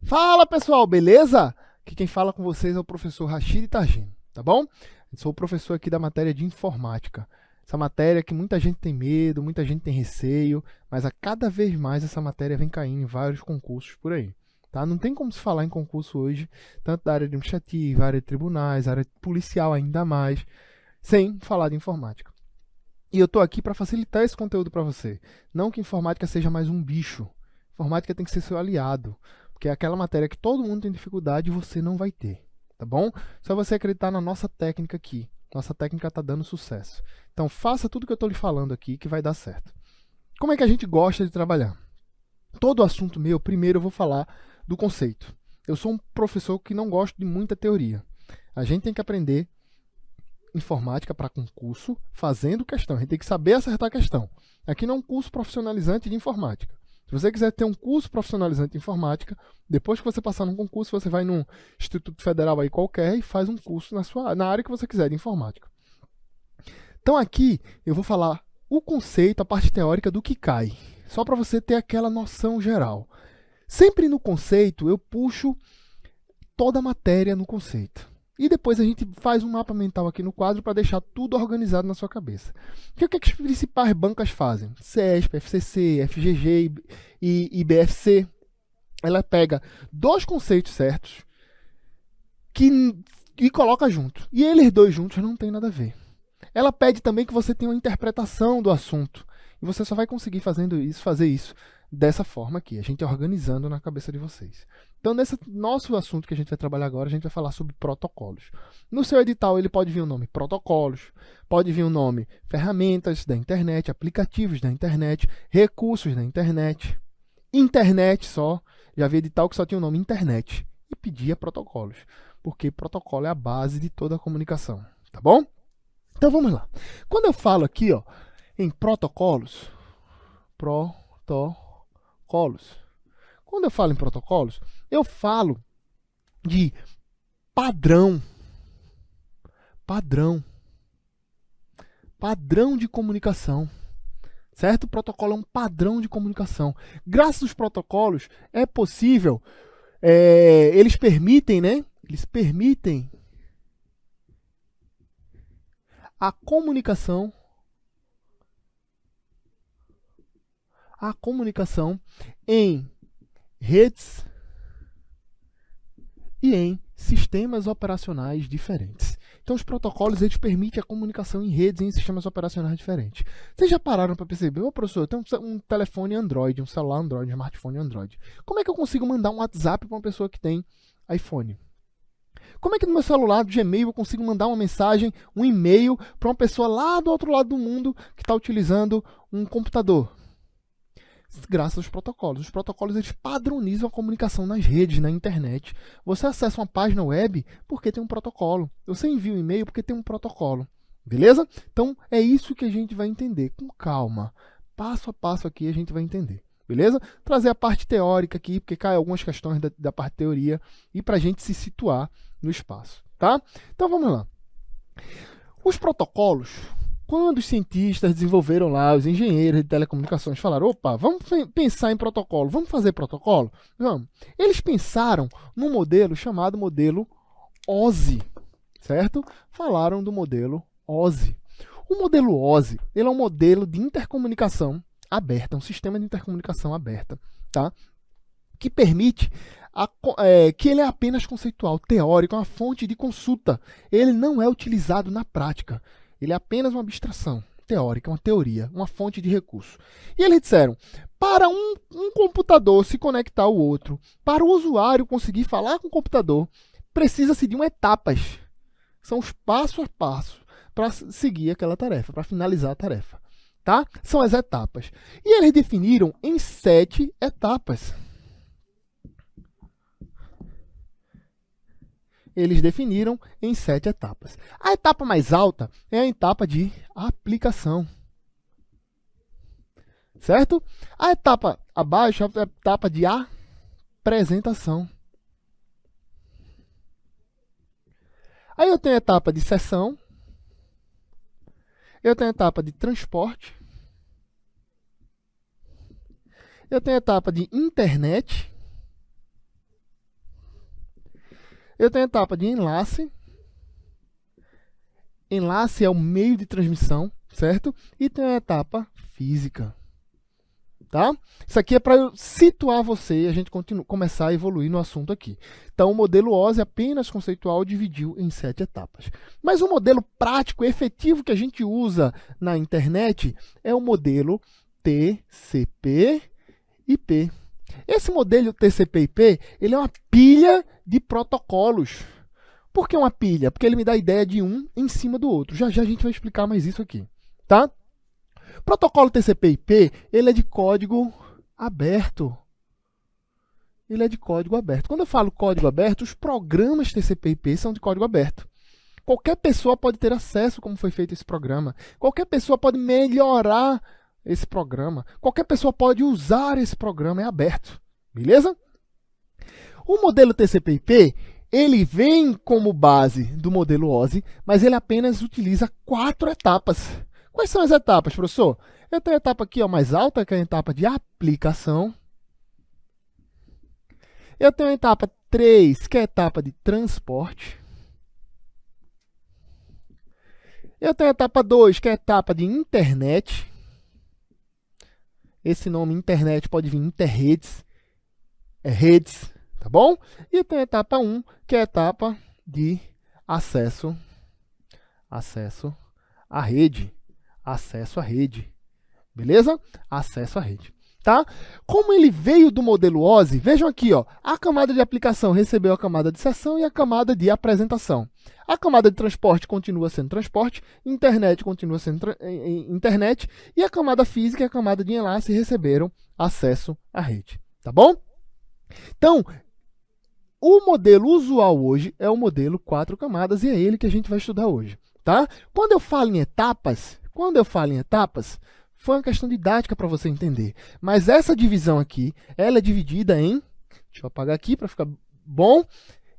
Fala pessoal, beleza? Aqui quem fala com vocês é o professor Rachid Targino, tá bom? Eu sou o professor aqui da matéria de informática. Essa matéria que muita gente tem medo, muita gente tem receio, mas a cada vez mais essa matéria vem caindo em vários concursos por aí. Tá? Não tem como se falar em concurso hoje, tanto da área administrativa, área de tribunais, área policial ainda mais, sem falar de informática. E eu estou aqui para facilitar esse conteúdo para você. Não que informática seja mais um bicho. Informática tem que ser seu aliado. Porque é aquela matéria que todo mundo tem dificuldade e você não vai ter. Tá bom? Só você acreditar na nossa técnica aqui. Nossa técnica está dando sucesso. Então faça tudo que eu estou lhe falando aqui que vai dar certo. Como é que a gente gosta de trabalhar? Todo assunto meu, primeiro eu vou falar do conceito. Eu sou um professor que não gosto de muita teoria. A gente tem que aprender informática para concurso fazendo questão. A gente tem que saber acertar a questão. Aqui não é um curso profissionalizante de informática. Se você quiser ter um curso profissionalizante de informática, depois que você passar num concurso, você vai num instituto federal aí qualquer e faz um curso na área que você quiser de informática. Então aqui eu vou falar o conceito, a parte teórica do que cai. Só para você ter aquela noção geral. Sempre no conceito eu puxo toda a matéria no conceito. E depois a gente faz um mapa mental aqui no quadro para deixar tudo organizado na sua cabeça. O que é que as principais bancas fazem? CESP, FCC, FGG e IBFC. Ela pega dois conceitos certos e coloca junto. E eles dois juntos não tem nada a ver. Ela pede também que você tenha uma interpretação do assunto. E você só vai conseguir fazer isso dessa forma aqui, a gente organizando na cabeça de vocês. Então, nesse nosso assunto que a gente vai trabalhar agora, a gente vai falar sobre protocolos. No seu edital, ele pode vir o nome protocolos, pode vir o nome ferramentas da internet, aplicativos da internet, recursos da internet, internet só. Já vi edital que só tinha o nome internet e pedia protocolos, porque protocolo é a base de toda a comunicação, tá bom? Então, vamos lá. Quando eu falo aqui, ó, em protocolos, quando eu falo em protocolos, eu falo de padrão de comunicação, certo? O protocolo é um padrão de comunicação. Graças aos protocolos é possível, eles permitem, né? Eles permitem a comunicação em redes e em sistemas operacionais diferentes. Então, os protocolos eles permitem a comunicação em redes e em sistemas operacionais diferentes. Vocês já pararam para perceber? Ô, professor, eu tenho um telefone Android, um celular Android, um smartphone Android. Como é que eu consigo mandar um WhatsApp para uma pessoa que tem iPhone? Como é que no meu celular, do Gmail, eu consigo mandar uma mensagem, um e-mail para uma pessoa lá do outro lado do mundo que está utilizando um computador? Graças aos protocolos. Os protocolos eles padronizam a comunicação nas redes, na internet. Você acessa uma página web porque tem um protocolo. Você envia um e-mail porque tem um protocolo. Beleza? Então é isso que a gente vai entender com calma. Passo a passo aqui a gente vai entender. Beleza? Trazer a parte teórica aqui, porque cai algumas questões da parte teoria e para a gente se situar no espaço. Tá? Então vamos lá. Os protocolos. Quando os cientistas desenvolveram lá, os engenheiros de telecomunicações falaram, opa, vamos pensar em protocolo, vamos fazer protocolo? Não. Eles pensaram num modelo chamado modelo OSI, certo? Falaram do modelo OSI. O modelo OSI ele é um modelo de intercomunicação aberta, um sistema de intercomunicação aberta, tá? Que permite que ele é apenas conceitual, teórico, é uma fonte de consulta. Ele não é utilizado na prática. Ele é apenas uma abstração teórica, uma teoria, uma fonte de recurso. E eles disseram, para um computador se conectar ao outro, para o usuário conseguir falar com o computador, precisa-se de etapas. São os passo a passo para seguir aquela tarefa, para finalizar a tarefa. Tá? São as etapas. E eles definiram em 7 etapas. Eles definiram em 7 etapas. A etapa mais alta é a etapa de aplicação. Certo? A etapa abaixo é a etapa de apresentação. Aí eu tenho a etapa de sessão. Eu tenho a etapa de transporte. Eu tenho a etapa de internet. Eu tenho a etapa de enlace. Enlace é o meio de transmissão, certo? E tem a etapa física. Tá? Isso aqui é para eu situar você e a gente começar a evoluir no assunto aqui. Então, o modelo OSI apenas conceitual dividiu em 7 etapas. Mas o modelo prático, efetivo que a gente usa na internet é o modelo TCP/IP. Esse modelo TCP/IP ele é uma pilha de protocolos. Por que uma pilha? Porque ele me dá a ideia de um em cima do outro. Já já a gente vai explicar mais isso aqui. Tá? O protocolo TCP/IP ele é de código aberto. Ele é de código aberto. Quando eu falo código aberto, os programas TCP/IP são de código aberto. Qualquer pessoa pode ter acesso a como foi feito esse programa. Qualquer pessoa pode melhorar esse programa. Qualquer pessoa pode usar esse programa, é aberto. Beleza? O modelo TCP/IP, ele vem como base do modelo OSI, mas ele apenas utiliza 4 etapas. Quais são as etapas, professor? Eu tenho a etapa aqui ó, mais alta, que é a etapa de aplicação. Eu tenho a etapa 3, que é a etapa de transporte. Eu tenho a etapa 2, que é a etapa de internet. Esse nome internet pode vir interredes, redes, tá bom? E eu tenho a etapa 1, que é a etapa de acesso à rede. Acesso à rede. Beleza? Acesso à rede. Tá? Como ele veio do modelo OSI, vejam aqui, ó, a camada de aplicação recebeu a camada de sessão e a camada de apresentação. A camada de transporte continua sendo transporte, internet continua sendo internet, e a camada física e a camada de enlace receberam acesso à rede. Tá bom? Então, o modelo usual hoje é o modelo 4 camadas e é ele que a gente vai estudar hoje. Tá? Quando eu falo em etapas, foi uma questão didática para você entender. Mas essa divisão aqui, ela é dividida em... Deixa eu apagar aqui para ficar bom.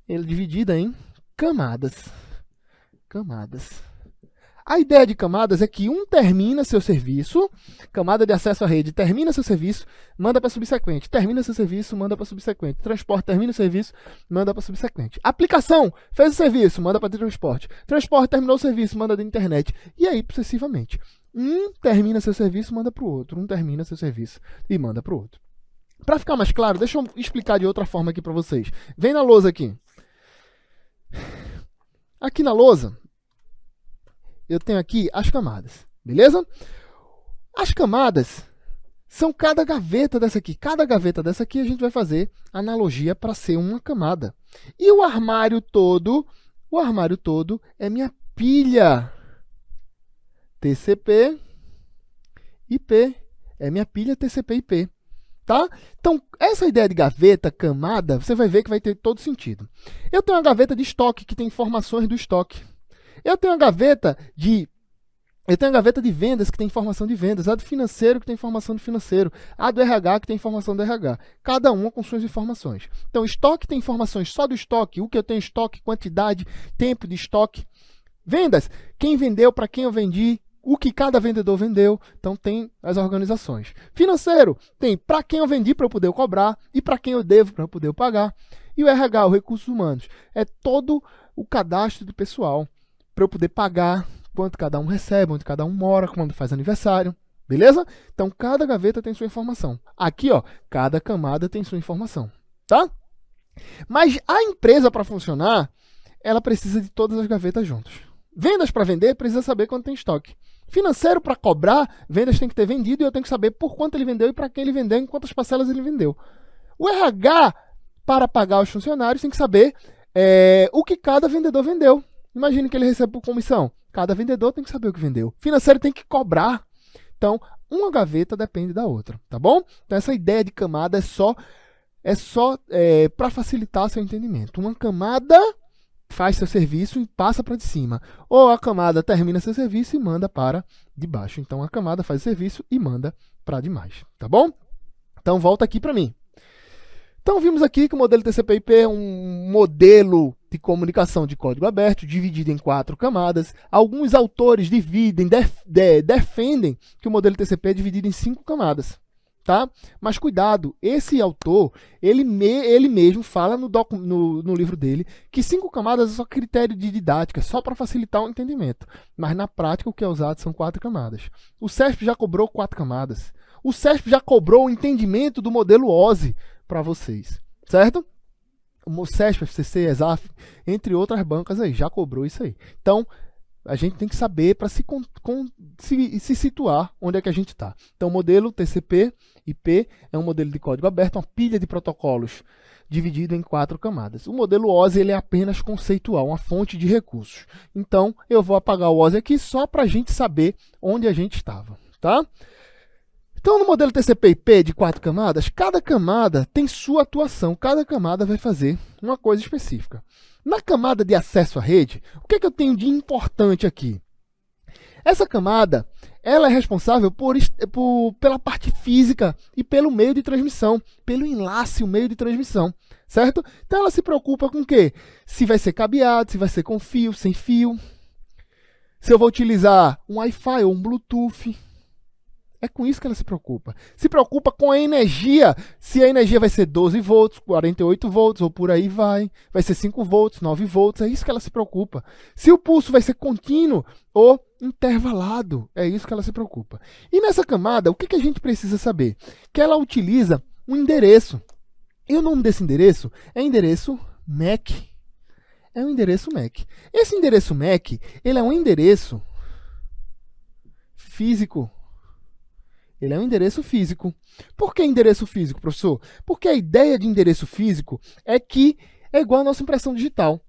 Ela é dividida em camadas. Camadas. A ideia de camadas é que um termina seu serviço, camada de acesso à rede termina seu serviço, manda para subsequente. Termina seu serviço, manda para subsequente. Transporte termina o serviço, manda para subsequente. Aplicação fez o serviço, manda para transporte. Transporte terminou o serviço, manda da internet. E aí, sucessivamente. Um termina seu serviço, manda para o outro. Um termina seu serviço e manda para o outro. Para ficar mais claro, deixa eu explicar de outra forma aqui para vocês. Vem na lousa aqui. Aqui na lousa, eu tenho aqui as camadas, beleza? As camadas são cada gaveta dessa aqui. Cada gaveta dessa aqui a gente vai fazer analogia para ser uma camada. E o armário todo é minha pilha TCP/IP. É minha pilha TCP/IP. Tá? Então, essa ideia de gaveta, camada, você vai ver que vai ter todo sentido. Eu tenho uma gaveta de estoque que tem informações do estoque. Eu tenho uma gaveta de vendas que tem informação de vendas, a do financeiro que tem informação do financeiro, a do RH que tem informação do RH. Cada uma com suas informações. Então, estoque tem informações só do estoque, o que eu tenho em estoque, quantidade, tempo de estoque. Vendas, quem vendeu, para quem eu vendi, o que cada vendedor vendeu. Então, tem as organizações. Financeiro, tem para quem eu vendi para eu poder cobrar e para quem eu devo para eu poder pagar. E o RH, os recursos humanos, é todo o cadastro do pessoal para eu poder pagar quanto cada um recebe, onde cada um mora, quando faz aniversário, beleza? Então, cada gaveta tem sua informação. Aqui, ó, cada camada tem sua informação, tá? Mas a empresa, para funcionar, ela precisa de todas as gavetas juntas. Vendas para vender, precisa saber quanto tem estoque. Financeiro, para cobrar, vendas tem que ter vendido e eu tenho que saber por quanto ele vendeu e para quem ele vendeu, em quantas parcelas ele vendeu. O RH, para pagar os funcionários, tem que saber o que cada vendedor vendeu. Imagine que ele recebe por comissão. Cada vendedor tem que saber o que vendeu. Financeiro tem que cobrar. Então, uma gaveta depende da outra, tá bom? Então, essa ideia de camada é só para facilitar seu entendimento. Uma camada faz seu serviço e passa para de cima. Ou a camada termina seu serviço e manda para de baixo. Então, a camada faz o serviço e manda para de mais, tá bom? Então, volta aqui para mim. Então, vimos aqui que o modelo TCP/IP é um modelo de comunicação de código aberto, dividido em 4 camadas. Alguns autores defendem que o modelo TCP é dividido em 5 camadas. tá? Mas cuidado, esse autor, ele mesmo fala no livro dele que 5 camadas é só critério de didática, só para facilitar o entendimento. Mas na prática o que é usado são 4 camadas. O CESP já cobrou 4 camadas. O CESP já cobrou o entendimento do modelo OSI para vocês, certo? O CESP, FCC, ESAF, entre outras bancas aí, já cobrou isso aí. Então, a gente tem que saber para se situar onde é que a gente está. Então, o modelo TCP/IP é um modelo de código aberto, uma pilha de protocolos dividido em 4 camadas. O modelo OSI ele é apenas conceitual, uma fonte de recursos. Então, eu vou apagar o OSI aqui só para a gente saber onde a gente estava, tá? Então, no modelo TCP/IP de 4 camadas, cada camada tem sua atuação, cada camada vai fazer uma coisa específica. Na camada de acesso à rede, o que é que eu tenho de importante aqui? Essa camada ela é responsável pela parte física e pelo meio de transmissão, pelo enlace, o meio de transmissão, certo? Então, ela se preocupa com o quê? Se vai ser cabeado, se vai ser com fio, sem fio, se eu vou utilizar um Wi-Fi ou um Bluetooth. É com isso que ela se preocupa. Se preocupa com a energia, se a energia vai ser 12 volts, 48 volts, ou por aí vai ser 5 volts, 9 volts, é isso que ela se preocupa. Se o pulso vai ser contínuo ou intervalado, é isso que ela se preocupa. E nessa camada, o que a gente precisa saber? Que ela utiliza um endereço. E o nome desse endereço é endereço MAC. É um endereço MAC. Esse endereço MAC, ele é um endereço físico. Ele é um endereço físico. Por que endereço físico, professor? Porque a ideia de endereço físico é que é igual à nossa impressão digital.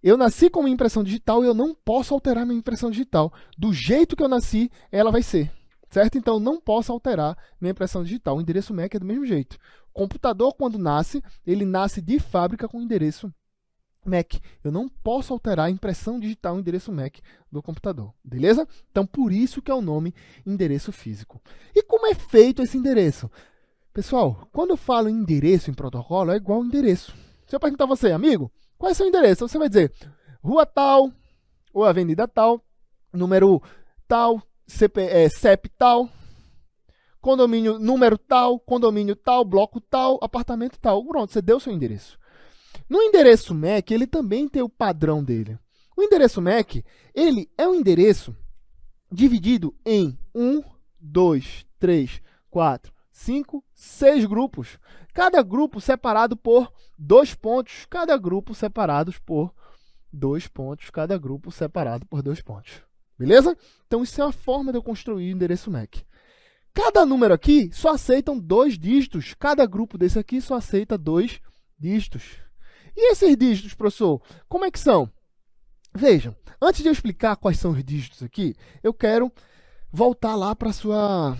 Eu nasci com uma impressão digital e eu não posso alterar minha impressão digital. Do jeito que eu nasci, ela vai ser. Certo? Então, eu não posso alterar minha impressão digital. O endereço MAC é do mesmo jeito. O computador, quando nasce, ele nasce de fábrica com endereço MAC. Eu não posso alterar a impressão digital, o endereço MAC do computador, beleza? Então, por isso que é o nome endereço físico. E como é feito esse endereço? Pessoal, quando eu falo endereço em protocolo, é igual endereço. Se eu perguntar a você, amigo, qual é o seu endereço? Você vai dizer rua tal, ou avenida tal, número tal, CEP tal, condomínio número tal, condomínio tal, bloco tal, apartamento tal. Pronto, você deu o seu endereço. No endereço MAC, ele também tem o padrão dele. O endereço MAC, ele é um endereço dividido em 1, 2, 3, 4, 5, 6 grupos. Cada grupo separado por 2 pontos, cada grupo separado por 2 pontos, cada grupo separado por 2 pontos. Beleza? Então, isso é uma forma de eu construir o endereço MAC. Cada número aqui só aceitam 2 dígitos. Cada grupo desse aqui só aceita 2 dígitos. E esses dígitos, professor, como é que são? Vejam, antes de eu explicar quais são os dígitos aqui, eu quero voltar lá para a sua...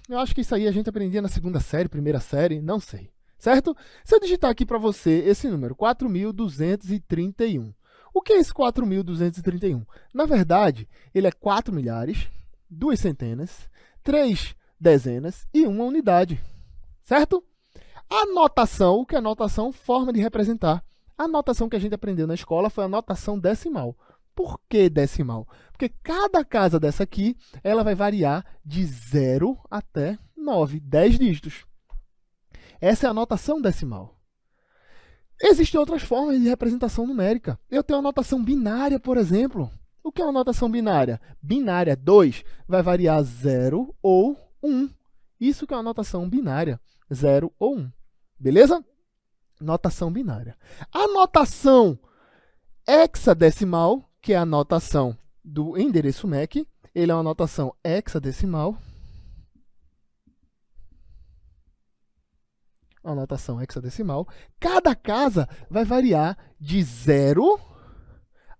Eu acho que isso aí a gente aprendia na 2ª série, 1ª série, não sei. Certo? Se eu digitar aqui para você esse número, 4.231. O que é esse 4.231? Na verdade, ele é 4 milhares, 2 centenas, 3 dezenas e 1 unidade. Certo? A notação, o que é notação? Forma de representar. A notação que a gente aprendeu na escola foi a notação decimal. Por que decimal? Porque cada casa dessa aqui, ela vai variar de 0 até 9, 10 dígitos. Essa é a notação decimal. Existem outras formas de representação numérica. Eu tenho a notação binária, por exemplo. O que é uma notação binária? Binária 2 vai variar 0 ou 1. Isso que é uma notação binária, 0 ou 1. Beleza? Notação binária. A notação hexadecimal, que é a notação do endereço MAC, ele é uma notação hexadecimal. A notação hexadecimal. Cada casa vai variar de 0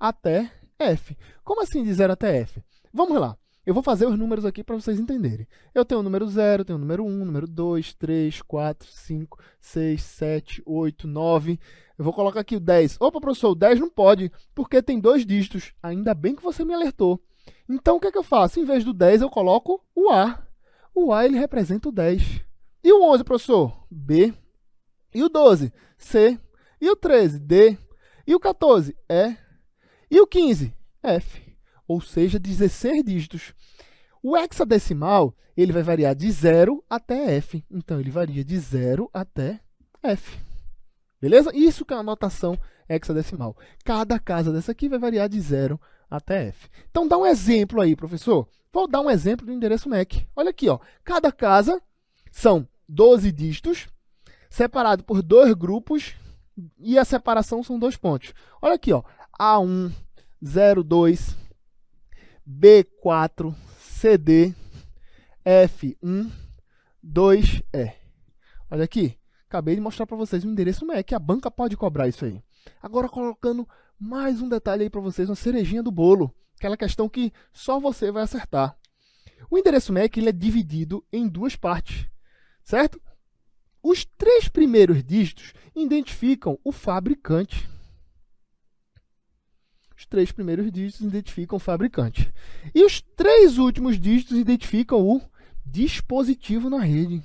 até F. Como assim de 0 até F? Vamos lá. Eu vou fazer os números aqui para vocês entenderem. Eu tenho o número 0, tenho o número 1, número 2, 3, 4, 5, 6, 7, 8, 9. Eu vou colocar aqui o 10. Opa, professor, o 10 não pode, porque tem 2 dígitos. Ainda bem que você me alertou. Então, o que é que eu faço? Em vez do 10, eu coloco o A. O A, ele representa o 10. E o 11, professor? B. E o 12? C. E o 13? D. E o 14? E. E o 15? F. Ou seja, 16 dígitos. O hexadecimal, ele vai variar de 0 até F. Então, ele varia de 0 até F. Beleza? Isso que é uma notação hexadecimal. Cada casa dessa aqui vai variar de 0 até F. Então, dá um exemplo aí, professor. Vou dar um exemplo do endereço MAC. Olha aqui, ó. Cada casa são 12 dígitos, separado por 2 grupos, e a separação são 2 pontos. Olha aqui, ó. A1, 02, B4, CD, F1, 2E. Olha aqui. Acabei de mostrar para vocês o endereço MAC. A banca pode cobrar isso aí. Agora, colocando mais um detalhe aí para vocês, uma cerejinha do bolo. Aquela questão que só você vai acertar. O endereço MAC ele é dividido em 2 partes, certo? Os 3 primeiros dígitos identificam o fabricante. Os 3 primeiros dígitos identificam o fabricante. E os 3 últimos dígitos identificam o dispositivo na rede.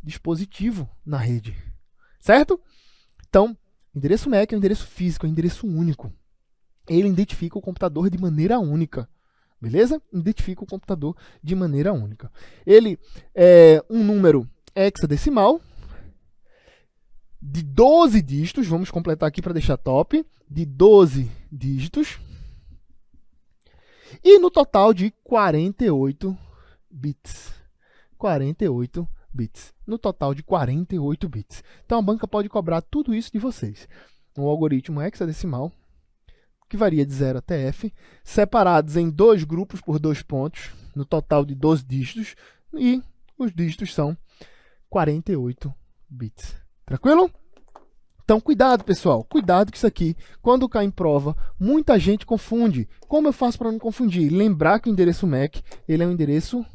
Dispositivo na rede. Certo? Então, endereço MAC é um endereço físico, é um endereço único. Ele identifica o computador de maneira única. Beleza? Identifica o computador de maneira única. Ele é um número hexadecimal de 12 dígitos. Vamos completar aqui para deixar top. De 12 dígitos. E no total de 48 bits. 48 bits. No total de 48 bits. Então a banca pode cobrar tudo isso de vocês. Um algoritmo hexadecimal que varia de 0 até F, separados em 2 grupos por 2 pontos, no total de 12 dígitos, e os dígitos são 48 bits. Tranquilo? Então, cuidado, pessoal. Cuidado que isso aqui, quando cai em prova, muita gente confunde. Como eu faço para não confundir? Lembrar que o endereço MAC ele é um endereço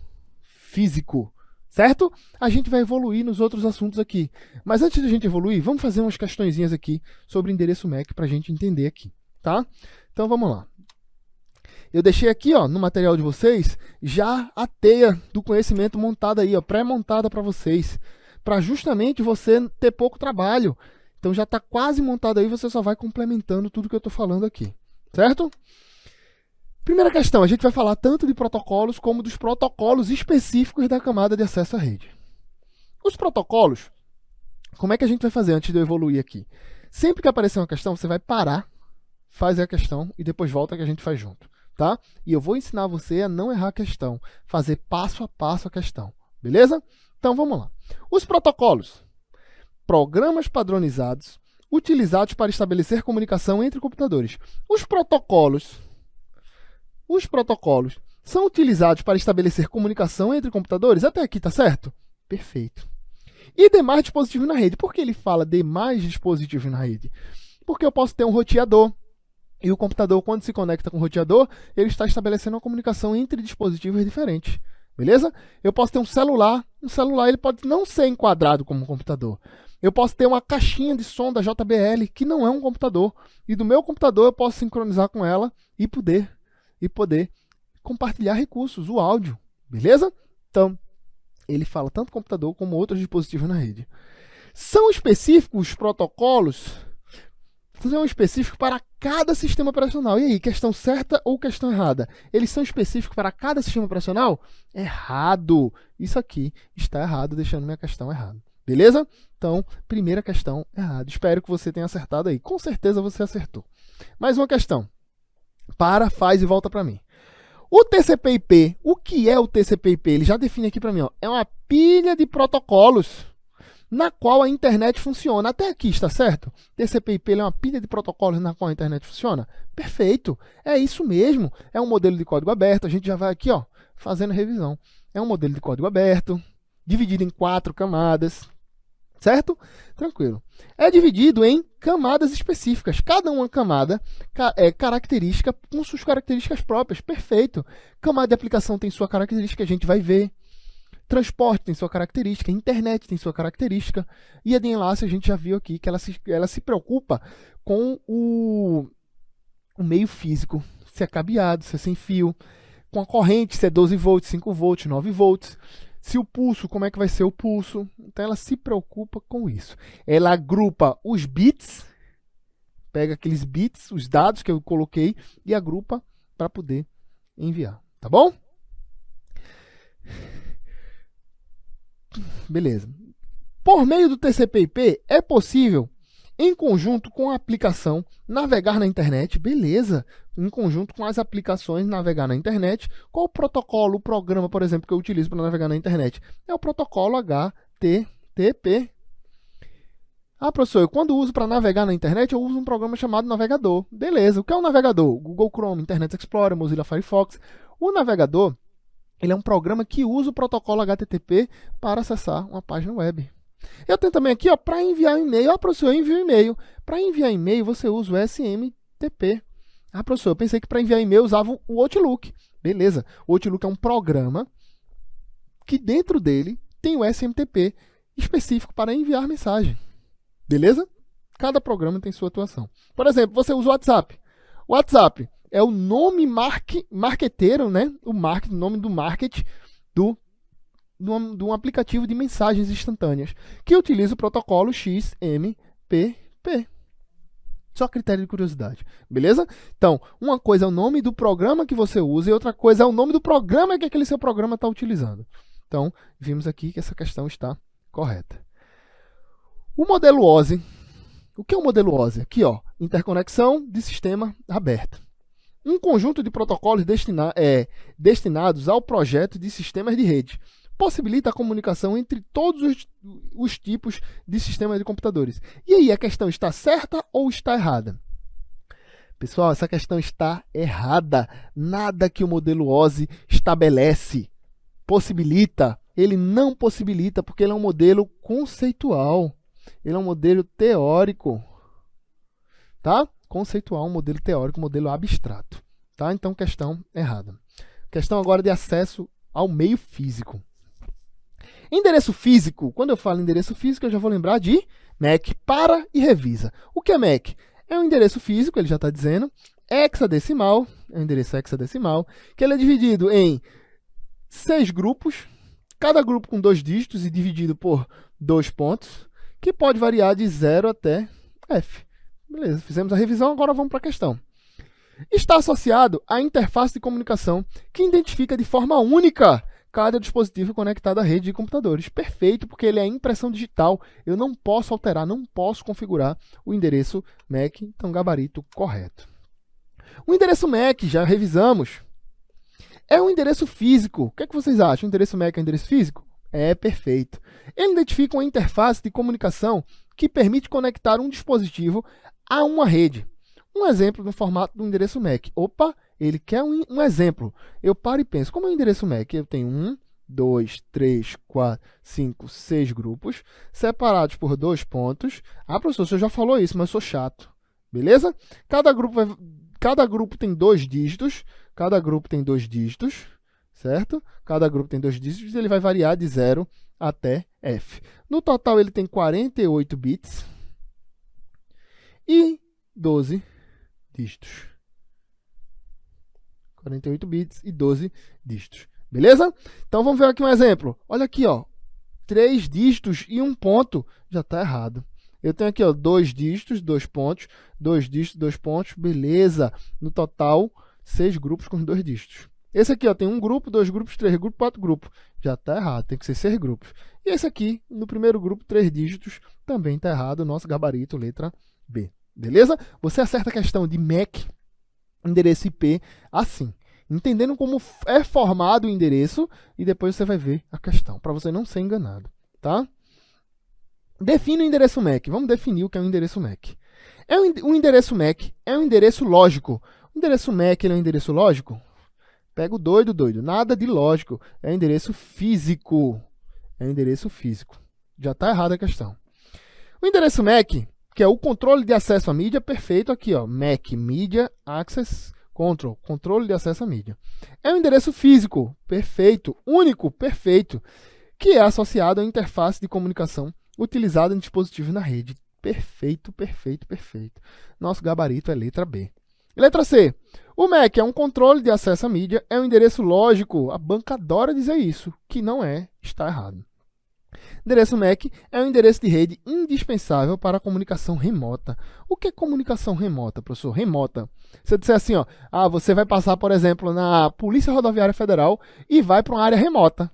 físico. Certo? A gente vai evoluir nos outros assuntos aqui. Mas antes de a gente evoluir, vamos fazer umas questõezinhas aqui sobre o endereço MAC para a gente entender aqui. Tá? Então vamos lá. Eu deixei aqui, ó, no material de vocês já a teia do conhecimento montada aí, ó, pré-montada para vocês, para justamente você ter pouco trabalho. Então já está quase montado aí, você só vai complementando tudo que eu estou falando aqui, certo? Primeira questão, a gente vai falar tanto de protocolos como dos protocolos específicos da camada de acesso à rede. Os protocolos, como é que a gente vai fazer antes de eu evoluir aqui? Sempre que aparecer uma questão, você vai parar, faz a questão e depois volta que a gente faz junto, tá? E eu vou ensinar você a não errar a questão, fazer passo a passo a questão, beleza? Então vamos lá. Os protocolos, programas padronizados utilizados para estabelecer comunicação entre computadores. Os protocolos são utilizados para estabelecer comunicação entre computadores? Até aqui, tá certo? Perfeito. E demais dispositivos na rede. Por que ele fala demais dispositivos na rede? Porque eu posso ter um roteador. E o computador, quando se conecta com o roteador, ele está estabelecendo uma comunicação entre dispositivos diferentes. Beleza? Eu posso ter um celular ele pode não ser enquadrado como um computador. Eu posso ter uma caixinha de som da JBL, que não é um computador. E do meu computador eu posso sincronizar com ela e poder compartilhar recursos, o áudio. Beleza? Então, ele fala tanto computador como outros dispositivos na rede. São específicos os protocolos? São específicos para cada sistema operacional. E aí, questão certa ou questão errada? Eles são específicos para cada sistema operacional? Errado! Isso aqui está errado, deixando minha questão errada. Beleza? Então, primeira questão errada. Espero que você tenha acertado aí. Com certeza você acertou. Mais uma questão. Para, faz e volta para mim. O TCP/IP, o que é o TCP/IP? Ele já define aqui para mim. Ó, é uma pilha de protocolos na qual a internet funciona. Até aqui, está certo? TCP/IP é uma pilha de protocolos na qual a internet funciona? Perfeito. É isso mesmo. É um modelo de código aberto. A gente já vai aqui, ó, fazendo revisão. É um modelo de código aberto, dividido em 4 camadas. Certo? Tranquilo. É dividido em camadas específicas. Cada uma camada é característica com suas características próprias. Perfeito. Camada de aplicação tem sua característica, a gente vai ver. Transporte tem sua característica, internet tem sua característica, e a de enlace a gente já viu aqui que ela se preocupa com o meio físico, se é cabeado, se é sem fio, com a corrente, se é 12 volts, 5 volts, 9 volts, se o pulso, como é que vai ser o pulso. Então ela se preocupa com isso. Ela agrupa os bits, pega aqueles bits, os dados que eu coloquei, e agrupa para poder enviar. Tá bom? Beleza. Por meio do TCP/IP, é possível, em conjunto com a aplicação, navegar na internet. Beleza. Em conjunto com as aplicações, navegar na internet. Qual o protocolo, o programa, por exemplo, que eu utilizo para navegar na internet? É o protocolo HTTP. Ah, professor, quando uso para navegar na internet, eu uso um programa chamado navegador. Beleza. O que é um navegador? Google Chrome, Internet Explorer, Mozilla Firefox. O navegador, ele é um programa que usa o protocolo HTTP para acessar uma página web. Eu tenho também aqui, para enviar um e-mail. Ah, professor, eu envio e-mail. Para enviar e-mail, você usa o SMTP. Ah, professor, eu pensei que para enviar e-mail eu usava o Outlook. Beleza. O Outlook é um programa que dentro dele tem o SMTP específico para enviar mensagem. Beleza? Cada programa tem sua atuação. Por exemplo, você usa o WhatsApp. O WhatsApp é o nome marqueteiro, né? O nome do market de um aplicativo de mensagens instantâneas que utiliza o protocolo XMPP. Só critério de curiosidade, beleza? Então, uma coisa é o nome do programa que você usa e outra coisa é o nome do programa que aquele seu programa está utilizando. Então, vimos aqui que essa questão está correta. O modelo OSI. O que é o modelo OSI? Aqui, interconexão de sistema aberto. Um conjunto de protocolos destinados ao projeto de sistemas de rede. Possibilita a comunicação entre todos os tipos de sistemas de computadores. E aí, a questão está certa ou está errada? Pessoal, essa questão está errada. Nada que o modelo OSI estabelece possibilita. Ele não possibilita, porque ele é um modelo conceitual. Ele é um modelo teórico. Tá? Conceitual, um modelo teórico, um modelo abstrato. Tá? Então, questão errada. Questão agora de acesso ao meio físico. Endereço físico. Quando eu falo endereço físico, eu já vou lembrar de MAC. Para e revisa. O que é MAC? É um endereço físico, ele já está dizendo, hexadecimal, é um endereço hexadecimal, que ele é dividido em 6 grupos, cada grupo com 2 dígitos e dividido por 2 pontos, que pode variar de 0 até F. Beleza, fizemos a revisão, agora vamos para a questão. Está associado à interface de comunicação que identifica de forma única cada dispositivo conectado à rede de computadores. Perfeito, porque ele é impressão digital. Eu não posso alterar, não posso configurar o endereço MAC, então gabarito correto. O endereço MAC, já revisamos, é um endereço físico. O que é que vocês acham? O endereço MAC é um endereço físico? É perfeito. Ele identifica uma interface de comunicação que permite conectar um dispositivo a uma rede. Um exemplo no formato do endereço MAC. Opa, ele quer um exemplo. Eu paro e penso, como é o endereço MAC? Eu tenho 1, 2, 3, 4, 5, 6 grupos, separados por 2 pontos. Ah, professor, você já falou isso, mas eu sou chato. Beleza? Cada grupo tem 2 dígitos. Cada grupo tem 2 dígitos. Certo? Cada grupo tem 2 dígitos e ele vai variar de 0 até F. No total, ele tem 48 bits e 12 dígitos. 48 bits e 12 dígitos. Beleza? Então, vamos ver aqui um exemplo. Olha aqui, 3 dígitos e 1 ponto. Já está errado. Eu tenho aqui 2 dígitos, 2 pontos, 2 dígitos, 2 pontos. Beleza. No total, 6 grupos com 2 dígitos. Esse aqui tem 1 grupo, 2 grupos, 3 grupos, 4 grupos. Já está errado, tem que ser 6 grupos. E esse aqui, no primeiro grupo, 3 dígitos, também está errado. Nosso gabarito, letra B. Beleza? Você acerta a questão de MAC, endereço IP, assim. Entendendo como é formado o endereço, e depois você vai ver a questão, para você não ser enganado. Tá? Define o endereço MAC. Vamos definir o que é um endereço MAC. Um endereço MAC é um endereço lógico. O endereço MAC ele é um endereço lógico? Pega o doido. Nada de lógico. É endereço físico. É endereço físico. Já está errada a questão. O endereço MAC, que é o controle de acesso à mídia, perfeito aqui, MAC, Media Access Control, controle de acesso à mídia. É um endereço físico, perfeito, único, perfeito, que é associado à interface de comunicação utilizada em dispositivos na rede. Perfeito. Nosso gabarito é letra B. Letra C. O MAC é um controle de acesso à mídia, é um endereço lógico. A banca adora dizer isso, que não é, está errado. Endereço MAC é um endereço de rede indispensável para a comunicação remota. O que é comunicação remota, professor? Remota. Se eu disser assim, ó, você vai passar, por exemplo, na Polícia Rodoviária Federal e vai para uma área remota.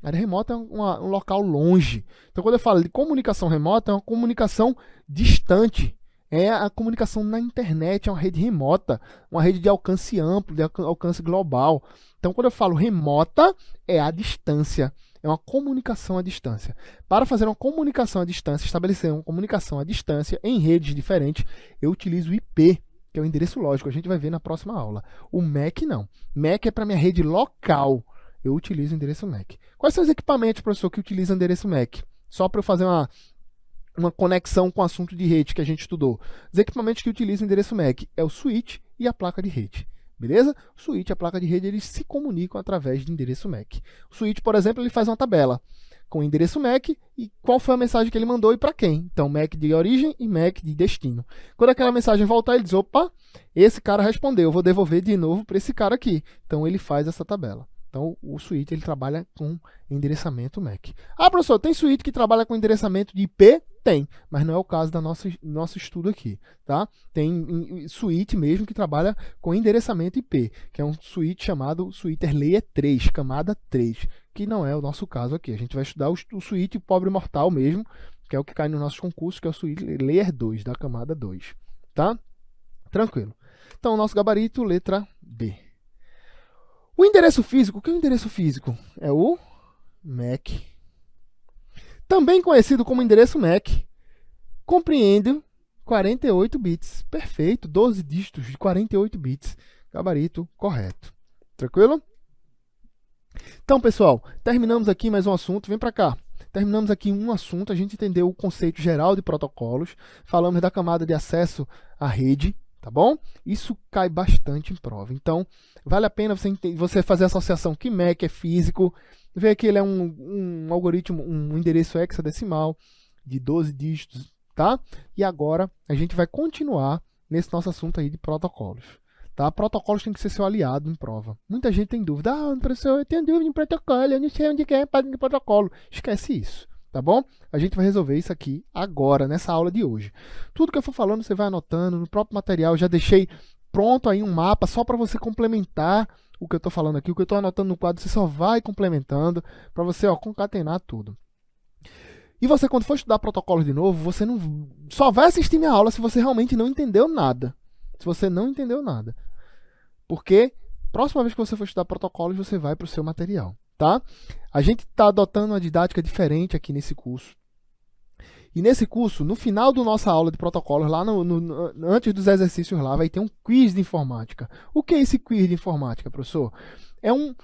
A área remota é um local longe. Então, quando eu falo de comunicação remota, é uma comunicação distante. É a comunicação na internet, é uma rede remota, uma rede de alcance amplo, de alcance global. Então, quando eu falo remota, é a distância. É uma comunicação à distância. Para fazer uma comunicação à distância, estabelecer uma comunicação à distância em redes diferentes, eu utilizo o IP, que é o endereço lógico. A gente vai ver na próxima aula. O MAC não. MAC é para minha rede local. Eu utilizo o endereço MAC. Quais são os equipamentos, professor, que utilizam o endereço MAC? Só para eu fazer uma conexão com o assunto de rede que a gente estudou. Os equipamentos que utilizam o endereço MAC é o switch e a placa de rede. Beleza? O switch e a placa de rede eles se comunicam através de endereço MAC. O switch, por exemplo, ele faz uma tabela com o endereço MAC e qual foi a mensagem que ele mandou e para quem. Então, MAC de origem e MAC de destino. Quando aquela mensagem voltar, ele diz, opa, esse cara respondeu, eu vou devolver de novo para esse cara aqui. Então, ele faz essa tabela. Então, o switch ele trabalha com endereçamento MAC. Professor, tem switch que trabalha com endereçamento de IP? Tem, mas não é o caso do nosso estudo aqui. Tá? Tem switch mesmo que trabalha com endereçamento IP, que é um switch chamado switcher Layer 3, camada 3, que não é o nosso caso aqui. A gente vai estudar o switch pobre mortal mesmo, que é o que cai nos nossos concursos, que é o switch Layer 2, da camada 2. Tá? Tranquilo. Então, o nosso gabarito, letra B. O endereço físico, o que é o endereço físico? É o MAC. Também conhecido como endereço MAC, compreende 48 bits. Perfeito, 12 dígitos de 48 bits. Gabarito correto. Tranquilo? Então, pessoal, terminamos aqui mais um assunto. Vem para cá. Terminamos aqui um assunto. A gente entendeu o conceito geral de protocolos. Falamos da camada de acesso à rede. Tá bom? Isso cai bastante em prova. Então, vale a pena você fazer a associação que MAC é físico, ver que ele é um algoritmo, um endereço hexadecimal de 12 dígitos, tá? E agora a gente vai continuar nesse nosso assunto aí de protocolos. Tá? Protocolos tem que ser seu aliado em prova. Muita gente tem dúvida. Professor, eu tenho dúvida em protocolo, eu não sei onde é de protocolo. Esquece isso. Tá bom? A gente vai resolver isso aqui agora, nessa aula de hoje. Tudo que eu for falando, você vai anotando no próprio material. Eu já deixei pronto aí um mapa só para você complementar o que eu estou falando aqui. O que eu estou anotando no quadro, você só vai complementando para você concatenar tudo. E você, quando for estudar protocolos de novo, você não só vai assistir minha aula se você realmente não entendeu nada. Se você não entendeu nada. Porque, próxima vez que você for estudar protocolos, você vai para o seu material. Tá? A gente está adotando uma didática diferente aqui nesse curso. E nesse curso, no final da nossa aula de protocolos, lá antes dos exercícios lá, vai ter um quiz de informática. O que é esse quiz de informática, professor? É um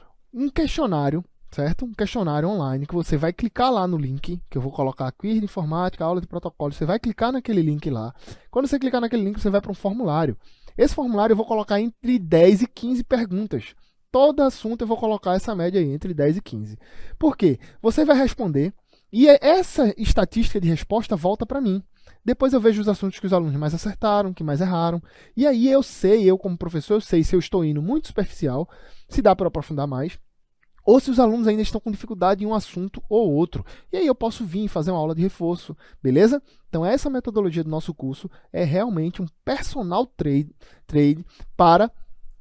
questionário, certo? Um questionário online que você vai clicar lá no link, que eu vou colocar quiz de informática, aula de protocolos. Você vai clicar naquele link lá. Quando você clicar naquele link, você vai para um formulário. Esse formulário eu vou colocar entre 10 e 15 perguntas. Todo assunto eu vou colocar essa média aí, entre 10 e 15. Por quê? Você vai responder e essa estatística de resposta volta para mim. Depois eu vejo os assuntos que os alunos mais acertaram, que mais erraram. E aí eu como professor, eu sei se eu estou indo muito superficial, se dá para aprofundar mais, ou se os alunos ainda estão com dificuldade em um assunto ou outro. E aí eu posso vir fazer uma aula de reforço, beleza? Então essa metodologia do nosso curso é realmente um personal trade para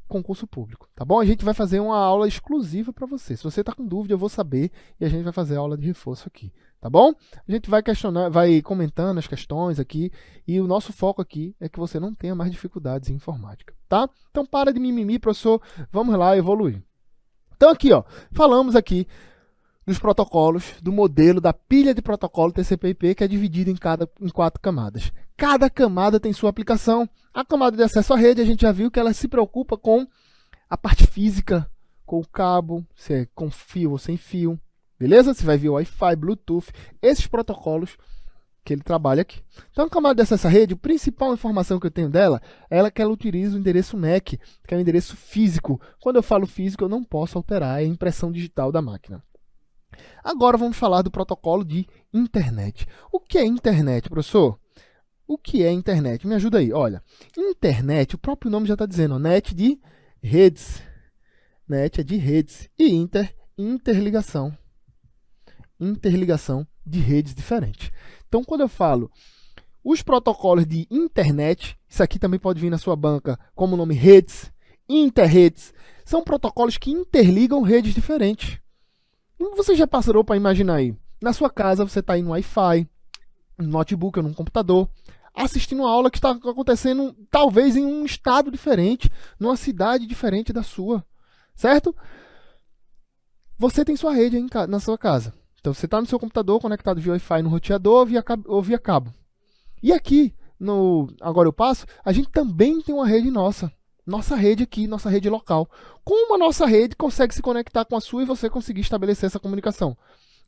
concurso público, tá bom? A gente vai fazer uma aula exclusiva para você. Se você está com dúvida, eu vou saber e a gente vai fazer a aula de reforço aqui, tá bom? A gente vai questionar, vai comentando as questões aqui e o nosso foco aqui é que você não tenha mais dificuldades em informática, tá? Então para de mimimi, professor, vamos lá evoluir. Então aqui, ó, falamos aqui dos protocolos, do modelo da pilha de protocolo TCP/IP, que é dividido em 4 camadas. Cada camada tem sua aplicação. A camada de acesso à rede, a gente já viu que ela se preocupa com a parte física, com o cabo, se é com fio ou sem fio, beleza? Você vai ver Wi-Fi, Bluetooth, esses protocolos que ele trabalha aqui. Então, a camada de acesso à rede, a principal informação que eu tenho dela é que ela utiliza o endereço MAC, que é o endereço físico. Quando eu falo físico, eu não posso alterar a impressão digital da máquina. Agora vamos falar do protocolo de internet. O que é internet, professor? O que é internet? Me ajuda aí. Olha, internet, o próprio nome já está dizendo, ó, net de redes. Net é de redes. E interligação. interligação de redes diferentes. Então, quando eu falo os protocolos de internet, isso aqui também pode vir na sua banca como nome redes, interredes, são protocolos que interligam redes diferentes. Você já passou para imaginar aí? Na sua casa você está aí no Wi-Fi, no notebook ou num computador, assistindo uma aula que está acontecendo talvez em um estado diferente, numa cidade diferente da sua, certo? Você tem sua rede aí na sua casa. Então você está no seu computador conectado via Wi-Fi no roteador ou via cabo. E aqui, no Agora Eu Passo, a gente também tem uma rede nossa. Nossa rede aqui, nossa rede local. Como a nossa rede consegue se conectar com a sua e você conseguir estabelecer essa comunicação?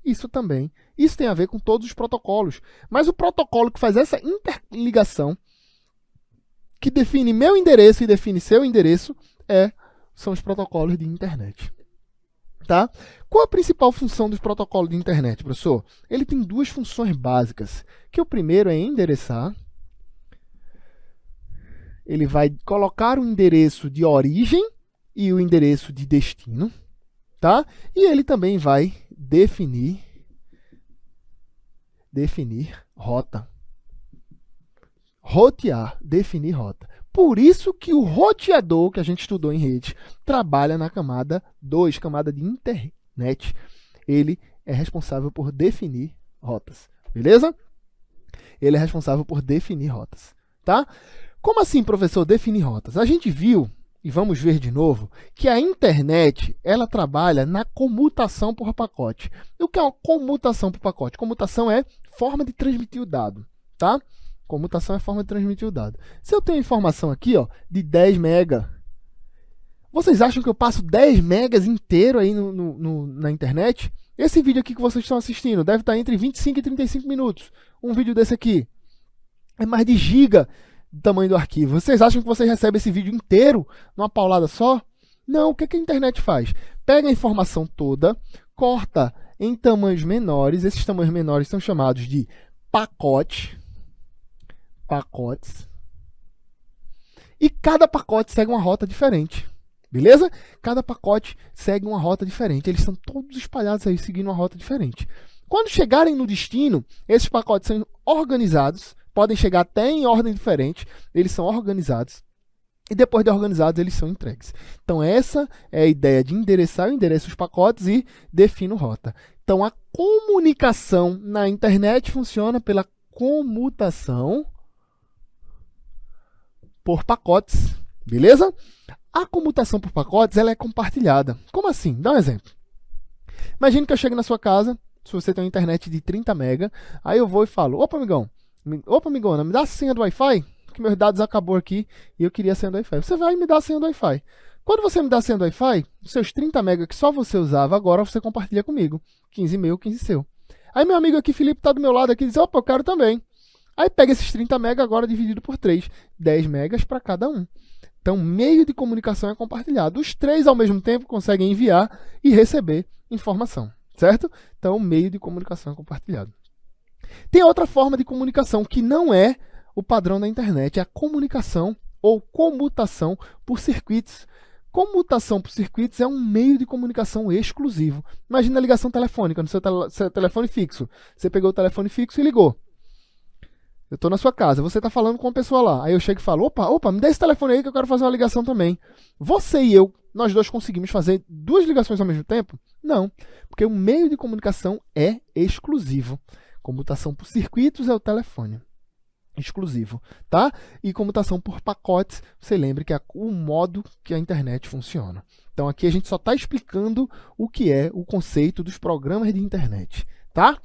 Isso tem a ver com todos os protocolos. Mas o protocolo que faz essa interligação, que define meu endereço e define seu endereço, são os protocolos de internet. Tá? Qual a principal função dos protocolos de internet, professor? Ele tem duas funções básicas, que o primeiro é endereçar. Ele vai colocar o endereço de origem e o endereço de destino, tá? E ele também vai definir rota. Rotear, definir rota. Por isso que o roteador, que a gente estudou em rede, trabalha na camada 2, camada de internet. Ele é responsável por definir rotas, beleza? Ele é responsável por definir rotas, tá? Como assim, professor, definir rotas? A gente viu, e vamos ver de novo, que a internet, ela trabalha na comutação por pacote. E o que é uma comutação por pacote? Comutação é forma de transmitir o dado, tá? Comutação é forma de transmitir o dado. Se eu tenho informação aqui, ó, de 10 mega, vocês acham que eu passo 10 megas inteiro aí na internet? Esse vídeo aqui que vocês estão assistindo deve estar entre 25 e 35 minutos. Um vídeo desse aqui é mais de giga do tamanho do arquivo. Vocês acham que vocês recebem esse vídeo inteiro numa paulada só? Não, o que a internet faz? Pega a informação toda, corta em tamanhos menores. Esses tamanhos menores são chamados de pacotes. E cada pacote segue uma rota diferente. Beleza? Cada pacote segue uma rota diferente. Eles são todos espalhados aí, seguindo uma rota diferente. Quando chegarem no destino, esses pacotes são organizados, podem chegar até em ordem diferente, eles são organizados, e depois de organizados, eles são entregues. Então, essa é a ideia de endereçar. Eu endereço os pacotes e defino rota. Então, a comunicação na internet funciona pela comutação por pacotes, beleza? A comutação por pacotes, ela é compartilhada. Como assim? Dá um exemplo. Imagine que eu chego na sua casa, se você tem uma internet de 30 mega, aí eu vou e falo, opa, amigona, me dá a senha do Wi-Fi, que meus dados acabou aqui e eu queria a senha do Wi-Fi. Você vai me dar a senha do Wi-Fi. Quando você me dá a senha do Wi-Fi, os seus 30 mega que só você usava, agora você compartilha comigo. 15 meu, 15 seu. Aí meu amigo aqui, Felipe, tá do meu lado aqui e diz, opa, eu quero também. Aí pega esses 30 mega agora dividido por 3. 10 megas para cada um. Então, meio de comunicação é compartilhado. Os três, ao mesmo tempo, conseguem enviar e receber informação, certo? Então, meio de comunicação é compartilhado. Tem outra forma de comunicação que não é o padrão da internet, é a comunicação ou comutação por circuitos. Comutação por circuitos é um meio de comunicação exclusivo. Imagina a ligação telefônica no seu telefone fixo. Você pegou o telefone fixo e ligou. Eu estou na sua casa, você está falando com uma pessoa lá. Aí eu chego e falo, opa, me dá esse telefone aí que eu quero fazer uma ligação também. Você e eu, nós dois conseguimos fazer 2 ligações ao mesmo tempo? Não, porque o meio de comunicação é exclusivo. Comutação por circuitos é o telefone. Exclusivo, tá? E comutação por pacotes, você lembra que é o modo que a internet funciona. Então aqui a gente só está explicando o que é o conceito dos programas de internet, tá?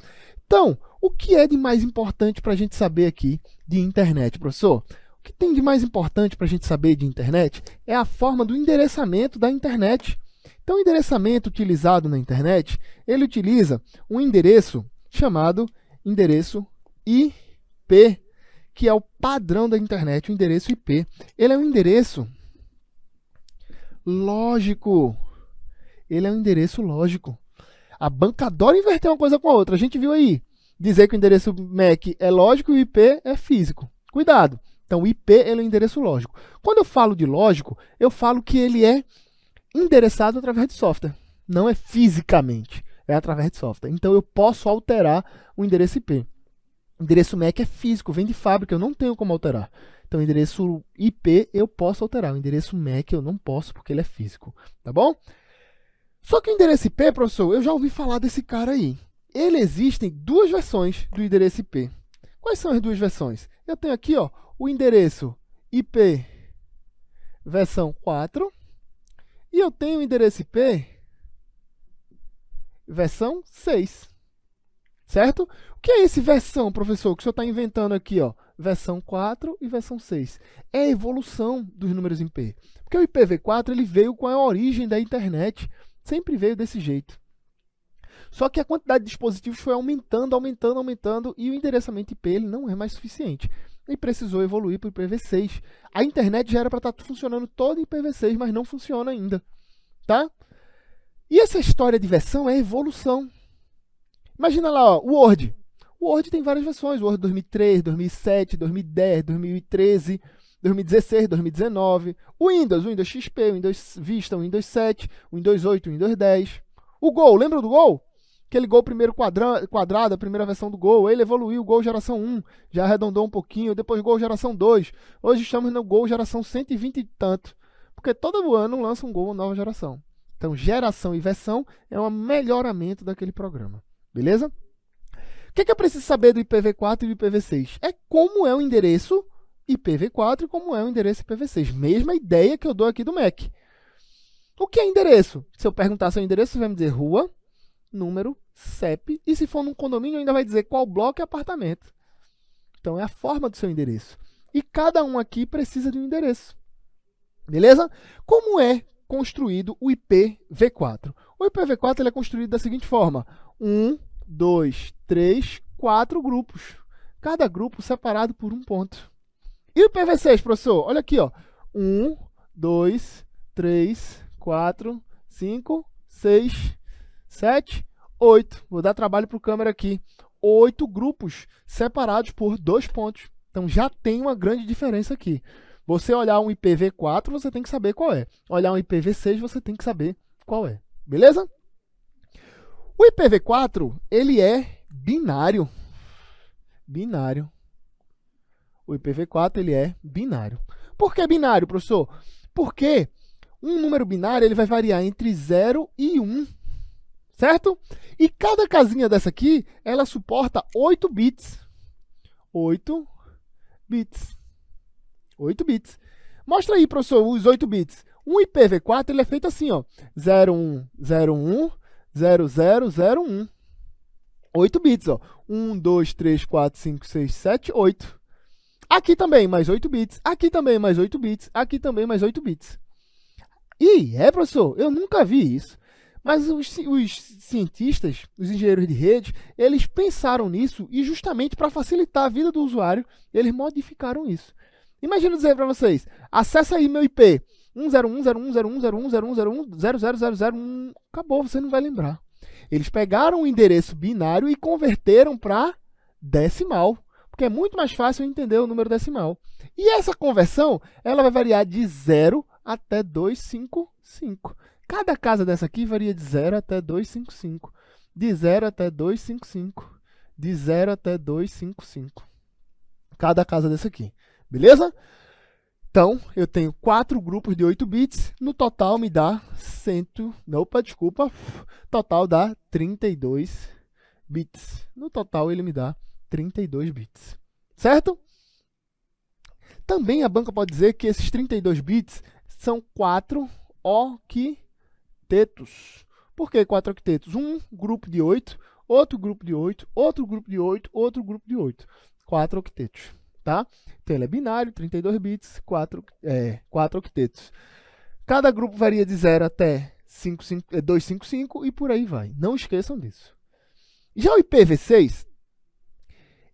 Então, o que é de mais importante para a gente saber aqui de internet, professor? O que tem de mais importante para a gente saber de internet é a forma do endereçamento da internet. Então, o endereçamento utilizado na internet, ele utiliza um endereço chamado endereço IP, que é o padrão da internet, o endereço IP. Ele é um endereço lógico. Ele é um endereço lógico. A banca adora inverter uma coisa com a outra. A gente viu aí. Dizer que o endereço MAC é lógico e o IP é físico. Cuidado. Então, o IP ele é um endereço lógico. Quando eu falo de lógico, eu falo que ele é endereçado através de software. Não é fisicamente. é através de software. Então eu posso alterar o endereço IP. O endereço MAC é físico, vem de fábrica, eu não tenho como alterar. Então o endereço IP eu posso alterar, o endereço MAC eu não posso porque ele é físico, tá bom? Só que o endereço IP, professor, eu já ouvi falar desse cara aí. Existem duas versões do endereço IP. Quais são as duas versões? Eu tenho aqui, ó, o endereço IP versão 4 e eu tenho o endereço IP versão 6. Certo? O que é esse versão, professor, que o senhor está inventando aqui, ó? Versão 4 e versão 6. É a evolução dos números em IP. Porque o IPv4 ele veio com a origem da internet. Sempre veio desse jeito. Só que a quantidade de dispositivos foi aumentando, aumentando, aumentando, e o endereçamento IP ele não é mais suficiente. E precisou evoluir para o IPv6. A internet já era para estar funcionando toda em IPv6, mas não funciona ainda. Tá? E essa história de versão é evolução. Imagina lá, ó, o Word. O Word tem várias versões. O Word 2003, 2007, 2010, 2013, 2016, 2019. O Windows XP, o Windows Vista, o Windows 7, o Windows 8, o Windows 10. O Go, lembra do Go? Aquele Go primeiro quadrado, a primeira versão do Go. Ele evoluiu, o Go geração 1, já arredondou um pouquinho. Depois Go geração 2. Hoje estamos no Go geração 120 e tanto. Porque todo ano lança um Go nova geração. Então, geração e versão é um melhoramento daquele programa. Beleza? O que eu preciso saber do IPv4 e do IPv6? É como é o endereço IPv4 e como é o endereço IPv6. Mesma ideia que eu dou aqui do MEC. O que é endereço? Se eu perguntar seu endereço, você vai me dizer rua, número, CEP. E se for num condomínio, ainda vai dizer qual bloco e apartamento. Então, é a forma do seu endereço. E cada um aqui precisa de um endereço. Beleza? Como é construído o IPv4? O IPv4 ele é construído da seguinte forma. 1, 2, 3, 4 grupos. Cada grupo separado por um ponto. E o IPv6, professor? Olha aqui, ó. 1, 2, 3, 4, 5, 6, 7, 8. Vou dar trabalho para o câmera aqui. 8 grupos separados por 2 pontos. Então já tem uma grande diferença aqui. Você olhar um IPv4, você tem que saber qual é. Olhar um IPv6, você tem que saber qual é. Beleza? O IPv4, ele é binário. Binário. O IPv4, ele é binário. Por que binário, professor? Porque um número binário ele vai variar entre 0 e 1. Certo? E cada casinha dessa aqui, ela suporta 8 bits. 8 bits. 8 bits. Mostra aí, professor, os 8 bits. Um IPv4 ele é feito assim, ó. 0101 0001. 8 bits, ó. 1, 2, 3, 4, 5, 6, 7, 8. Aqui também mais 8 bits. Aqui também mais 8 bits. Aqui também mais 8 bits. E professor, eu nunca vi isso. Mas os cientistas, os engenheiros de rede, eles pensaram nisso e justamente para facilitar a vida do usuário, eles modificaram isso. Imagina dizer para vocês, acessa aí meu IP 101.101.101.00001. Acabou, você não vai lembrar. Eles pegaram o endereço binário e converteram para decimal, porque é muito mais fácil entender o número decimal. E essa conversão, ela vai variar de 0 até 255. Cada casa dessa aqui varia de 0 até 255. De 0 até 255. De 0 até 255. Cada casa dessa aqui. Beleza? Então, eu tenho 4 grupos de 8 bits. No total me dá total dá 32 bits. No total ele me dá 32 bits. Certo? Também a banca pode dizer que esses 32 bits são 4 octetos. Por que 4 octetos? Um grupo de 8, outro grupo de 8, outro grupo de 8, outro grupo de 8. 4 octetos. Tá? Então, ele é binário, 32 bits, 4 octetos. Cada grupo varia de 0 até 255 e por aí vai. Não esqueçam disso. Já o IPv6,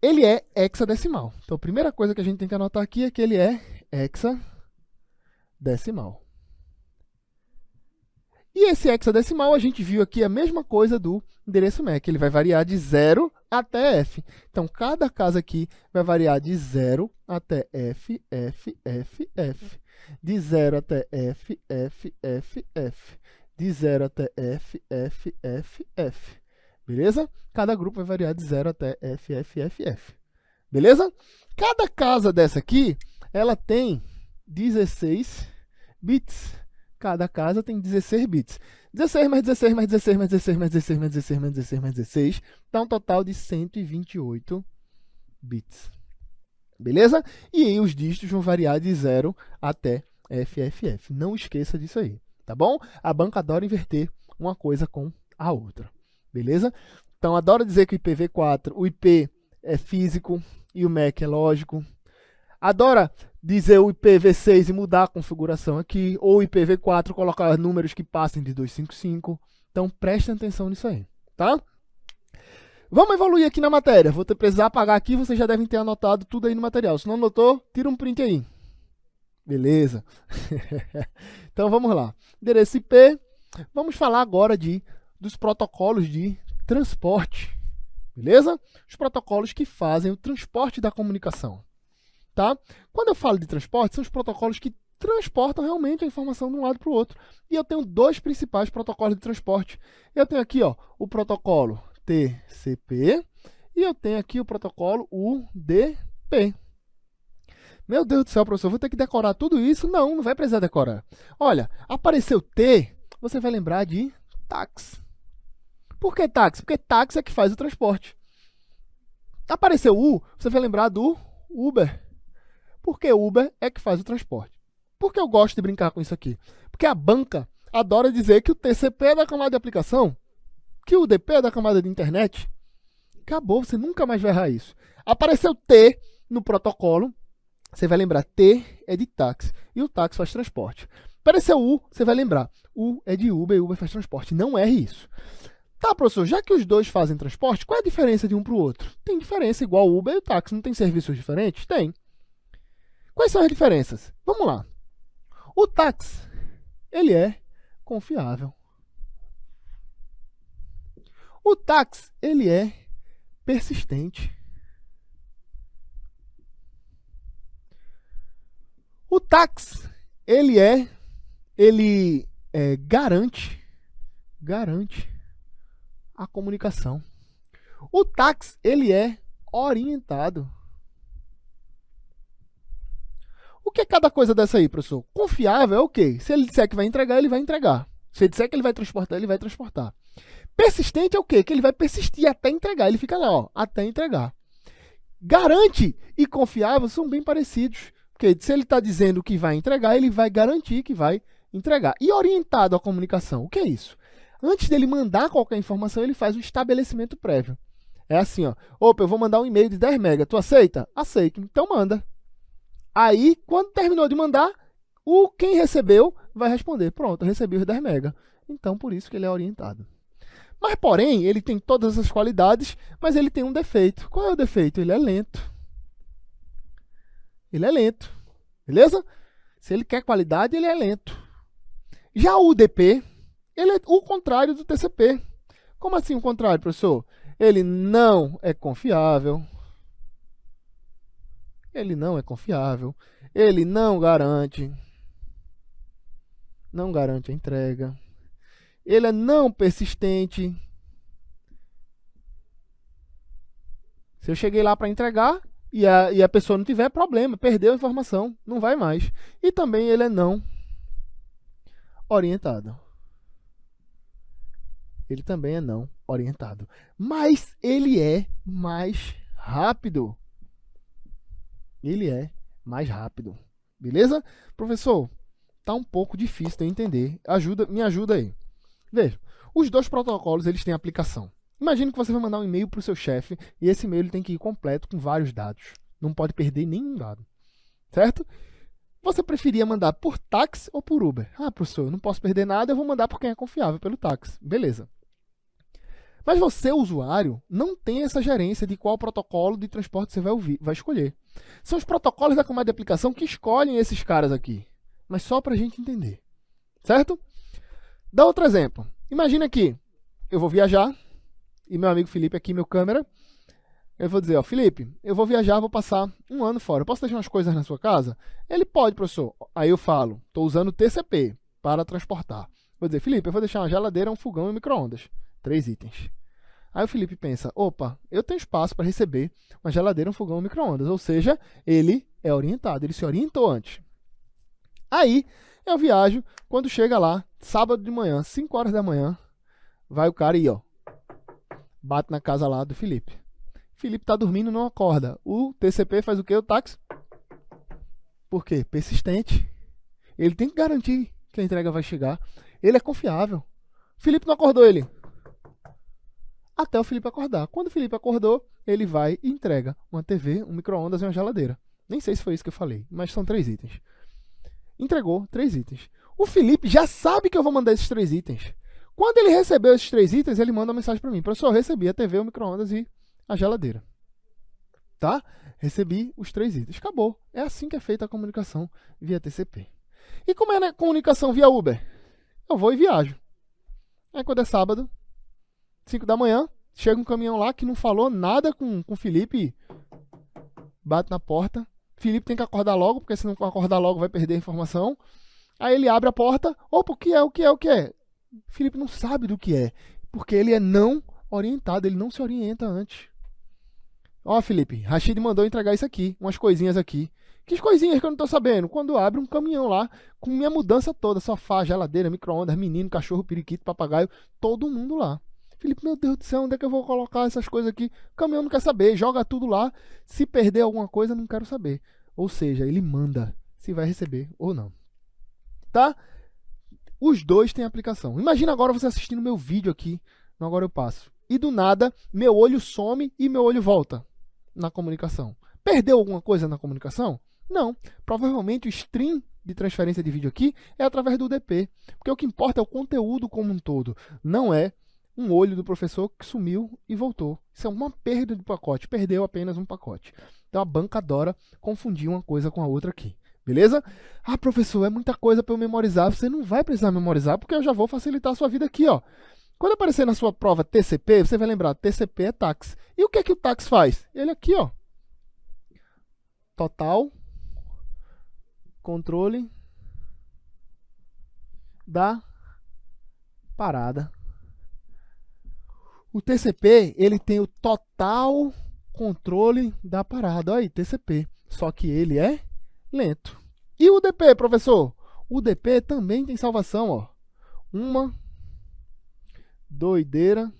ele é hexadecimal. Então, a primeira coisa que a gente tem que anotar aqui é que ele é hexadecimal. E esse hexadecimal, a gente viu aqui a mesma coisa do endereço MAC. Ele vai variar de 0 até F. Então, cada casa aqui vai variar de 0 até F, F, F, F. De 0 até F, F, F, F. De 0 até F, F, F, F. Beleza? Cada grupo vai variar de 0 até FFFF. Beleza? Cada casa dessa aqui, ela tem 16 bits. Cada casa tem 16 bits. 16 mais 16 mais 16 mais 16 mais 16 mais 16 mais 16 mais 16 dá um total de 128 bits. Beleza? E aí os dígitos vão variar de 0 até FFF. Não esqueça disso aí, tá bom? A banca adora inverter uma coisa com a outra. Beleza? Então, adora dizer que o IPv4, o IP é físico e o MAC é lógico. Adora dizer o IPv6 e mudar a configuração aqui, ou o IPv4 colocar números que passem de 255. Então, prestem atenção nisso aí, tá? Vamos evoluir aqui na matéria. Vou precisar apagar aqui, vocês já devem ter anotado tudo aí no material. Se não anotou, tira um print aí. Beleza. Então, vamos lá. Endereço IP. Vamos falar agora dos protocolos de transporte. Beleza? Os protocolos que fazem o transporte da comunicação. Tá? Quando eu falo de transporte, são os protocolos que transportam realmente a informação de um lado para o outro. E eu tenho dois principais protocolos de transporte. Eu tenho aqui o protocolo TCP e eu tenho aqui o protocolo UDP. Meu Deus do céu, professor, vou ter que decorar tudo isso? Não, não vai precisar decorar. Olha, apareceu T, você vai lembrar de táxi. Por que táxi? Porque táxi é que faz o transporte. Apareceu U, você vai lembrar do Uber. Porque Uber é que faz o transporte. Por que eu gosto de brincar com isso aqui? Porque a banca adora dizer que o TCP é da camada de aplicação, que o UDP é da camada de internet. Acabou, você nunca mais vai errar isso. Apareceu T no protocolo, você vai lembrar T é de táxi e o táxi faz transporte. Apareceu U, você vai lembrar U é de Uber e Uber faz transporte. Não erre isso. Tá, professor, já que os dois fazem transporte, qual é a diferença de um para o outro? Tem diferença, igual o Uber e o táxi. Não tem serviços diferentes? Tem. Quais são as diferenças? Vamos lá. O táxi, ele é confiável. O táxi, ele é persistente. O táxi, ele garante a comunicação. O táxi, ele é orientado. O que é cada coisa dessa aí, professor? Confiável é o quê? Se ele disser que vai entregar, ele vai entregar. Se ele disser que ele vai transportar, ele vai transportar. Persistente é o quê? Que ele vai persistir até entregar. Ele fica lá, até entregar. Garante e confiável são bem parecidos. Porque se ele está dizendo que vai entregar, ele vai garantir que vai entregar. E orientado à comunicação, o que é isso? Antes dele mandar qualquer informação, ele faz um estabelecimento prévio. É assim, opa, eu vou mandar um e-mail de 10 MB. Tu aceita? Aceito. Então manda. Aí, quando terminou de mandar, quem recebeu vai responder. Pronto, eu recebi os 10 MB. Então, por isso que ele é orientado. Mas, porém, ele tem todas essas qualidades, mas ele tem um defeito. Qual é o defeito? Ele é lento. Ele é lento. Beleza? Se ele quer qualidade, ele é lento. Já o UDP, ele é o contrário do TCP. Como assim o contrário, professor? Ele não é confiável. Ele não é confiável. Ele não garante a entrega. Ele é não persistente. Se eu cheguei lá para entregar e a pessoa não tiver problema, perdeu a informação, não vai mais. E também ele é não orientado. Ele também é não orientado. Mas ele é mais rápido. Ele é mais rápido. Beleza? Professor, tá um pouco difícil de eu entender. Me ajuda aí. Veja, os dois protocolos eles têm aplicação. Imagine que você vai mandar um e-mail para o seu chefe e esse e-mail ele tem que ir completo com vários dados. Não pode perder nenhum dado. Certo? Você preferia mandar por táxi ou por Uber? Ah, professor, eu não posso perder nada, eu vou mandar por quem é confiável, pelo táxi. Beleza. Mas você, usuário, não tem essa gerência de qual protocolo de transporte você vai escolher. São os protocolos da camada de aplicação que escolhem esses caras aqui. Mas só para a gente entender. Certo? Dá outro exemplo. Imagina que eu vou viajar e meu amigo Felipe aqui, meu câmera, eu vou dizer, Felipe, eu vou viajar, vou passar um ano fora. Eu posso deixar umas coisas na sua casa? Ele pode, professor. Aí eu falo, estou usando TCP para transportar. Vou dizer, Felipe, eu vou deixar uma geladeira, um fogão e um micro-ondas. 3 itens. Aí o Felipe pensa, opa, eu tenho espaço para receber uma geladeira, um fogão, um micro-ondas. Ou seja, ele é orientado, ele se orientou antes. Aí eu viajo, quando chega lá, sábado de manhã, 5 horas da manhã, vai o cara e ó, bate na casa lá do Felipe. Felipe tá dormindo, não acorda. O TCP faz o quê? O táxi? Por quê? Persistente. Ele tem que garantir que a entrega vai chegar. Ele é confiável. Felipe não acordou ele. Até o Felipe acordar. Quando o Felipe acordou, ele vai e entrega uma TV, um micro-ondas e uma geladeira. Nem sei se foi isso que eu falei, mas são 3 itens. Entregou 3 itens. O Felipe já sabe que eu vou mandar esses 3 itens. Quando ele recebeu esses 3 itens, ele manda uma mensagem para mim. Professor, eu recebi a TV, o micro-ondas e a geladeira. Tá? Recebi os 3 itens. Acabou. É assim que é feita a comunicação via TCP. E como é a comunicação via Uber? Eu vou e viajo. Aí quando é sábado, 5 da manhã, chega um caminhão lá que não falou nada com o Felipe, bate na porta. Felipe tem que acordar logo, porque se não acordar logo vai perder a informação. Aí ele abre a porta. Opa, o que é? O que é? O que é? Felipe não sabe do que é, porque ele é não orientado, ele não se orienta antes. Ó, Felipe, Rashid mandou entregar isso aqui, umas coisinhas aqui. Que coisinhas que eu não tô sabendo? Quando abre um caminhão lá, com minha mudança toda, sofá, geladeira, micro-ondas, menino, cachorro, periquito, papagaio, todo mundo lá. Felipe, meu Deus do céu, onde é que eu vou colocar essas coisas aqui? O caminhão não quer saber, joga tudo lá. Se perder alguma coisa, não quero saber. Ou seja, ele manda se vai receber ou não. Tá? Os dois têm aplicação. Imagina agora você assistindo meu vídeo aqui, no Agora Eu Passo. E do nada, meu olho some e meu olho volta na comunicação. Perdeu alguma coisa na comunicação? Não. Provavelmente o stream de transferência de vídeo aqui é através do UDP. Porque o que importa é o conteúdo como um todo. Não é um olho do professor que sumiu e voltou. Isso é uma perda de pacote. Perdeu apenas um pacote. Então a banca adora confundir uma coisa com a outra aqui. Beleza? Ah, professor, é muita coisa para eu memorizar. Você não vai precisar memorizar, porque eu já vou facilitar a sua vida aqui, ó. Quando aparecer na sua prova TCP, você vai lembrar, TCP é táxi. E o que é que o táxi faz? Ele aqui, ó. Total controle da parada. O TCP, ele tem o total controle da parada. Olha aí, TCP. Só que ele é lento. E o UDP, professor? O UDP também tem salvação, ó. Uma doideira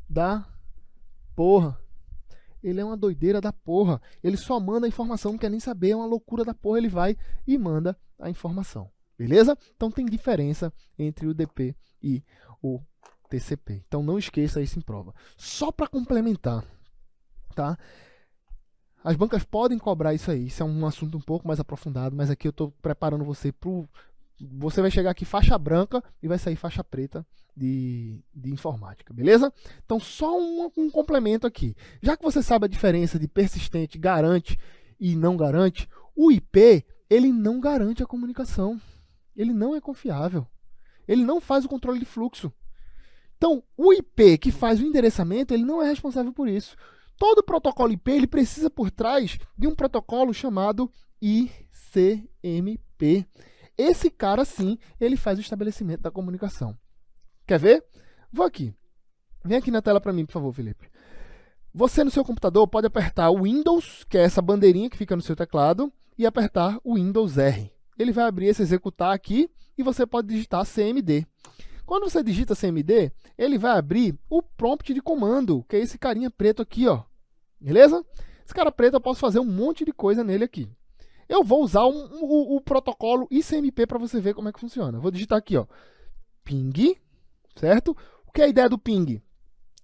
da porra. Ele é uma doideira da porra. Ele só manda a informação, não quer nem saber, é uma loucura da porra. Ele vai e manda a informação. Beleza? Então tem diferença entre o UDP e o TCP. Então não esqueça isso em prova. Só para complementar, tá? As bancas podem cobrar isso aí. Isso é um assunto um pouco mais aprofundado, mas aqui eu estou preparando você para você vai chegar aqui faixa branca e vai sair faixa preta de informática, beleza? Então só um complemento aqui. Já que você sabe a diferença de persistente, garante e não garante, o IP, ele não garante a comunicação. Ele não é confiável. Ele não faz o controle de fluxo. Então, o IP que faz o endereçamento, ele não é responsável por isso. Todo protocolo IP, ele precisa por trás de um protocolo chamado ICMP. Esse cara, sim, ele faz o estabelecimento da comunicação. Quer ver? Vou aqui. Vem aqui na tela para mim, por favor, Felipe. Você, no seu computador, pode apertar o Windows, que é essa bandeirinha que fica no seu teclado, e apertar o Windows R. Ele vai abrir esse executar aqui e você pode digitar CMD. Quando você digita CMD, ele vai abrir o prompt de comando, que é esse carinha preto aqui, ó. Beleza? Esse cara preto eu posso fazer um monte de coisa nele aqui. Eu vou usar o protocolo ICMP para você ver como é que funciona. Vou digitar aqui, ó, ping, certo? O que é a ideia do ping?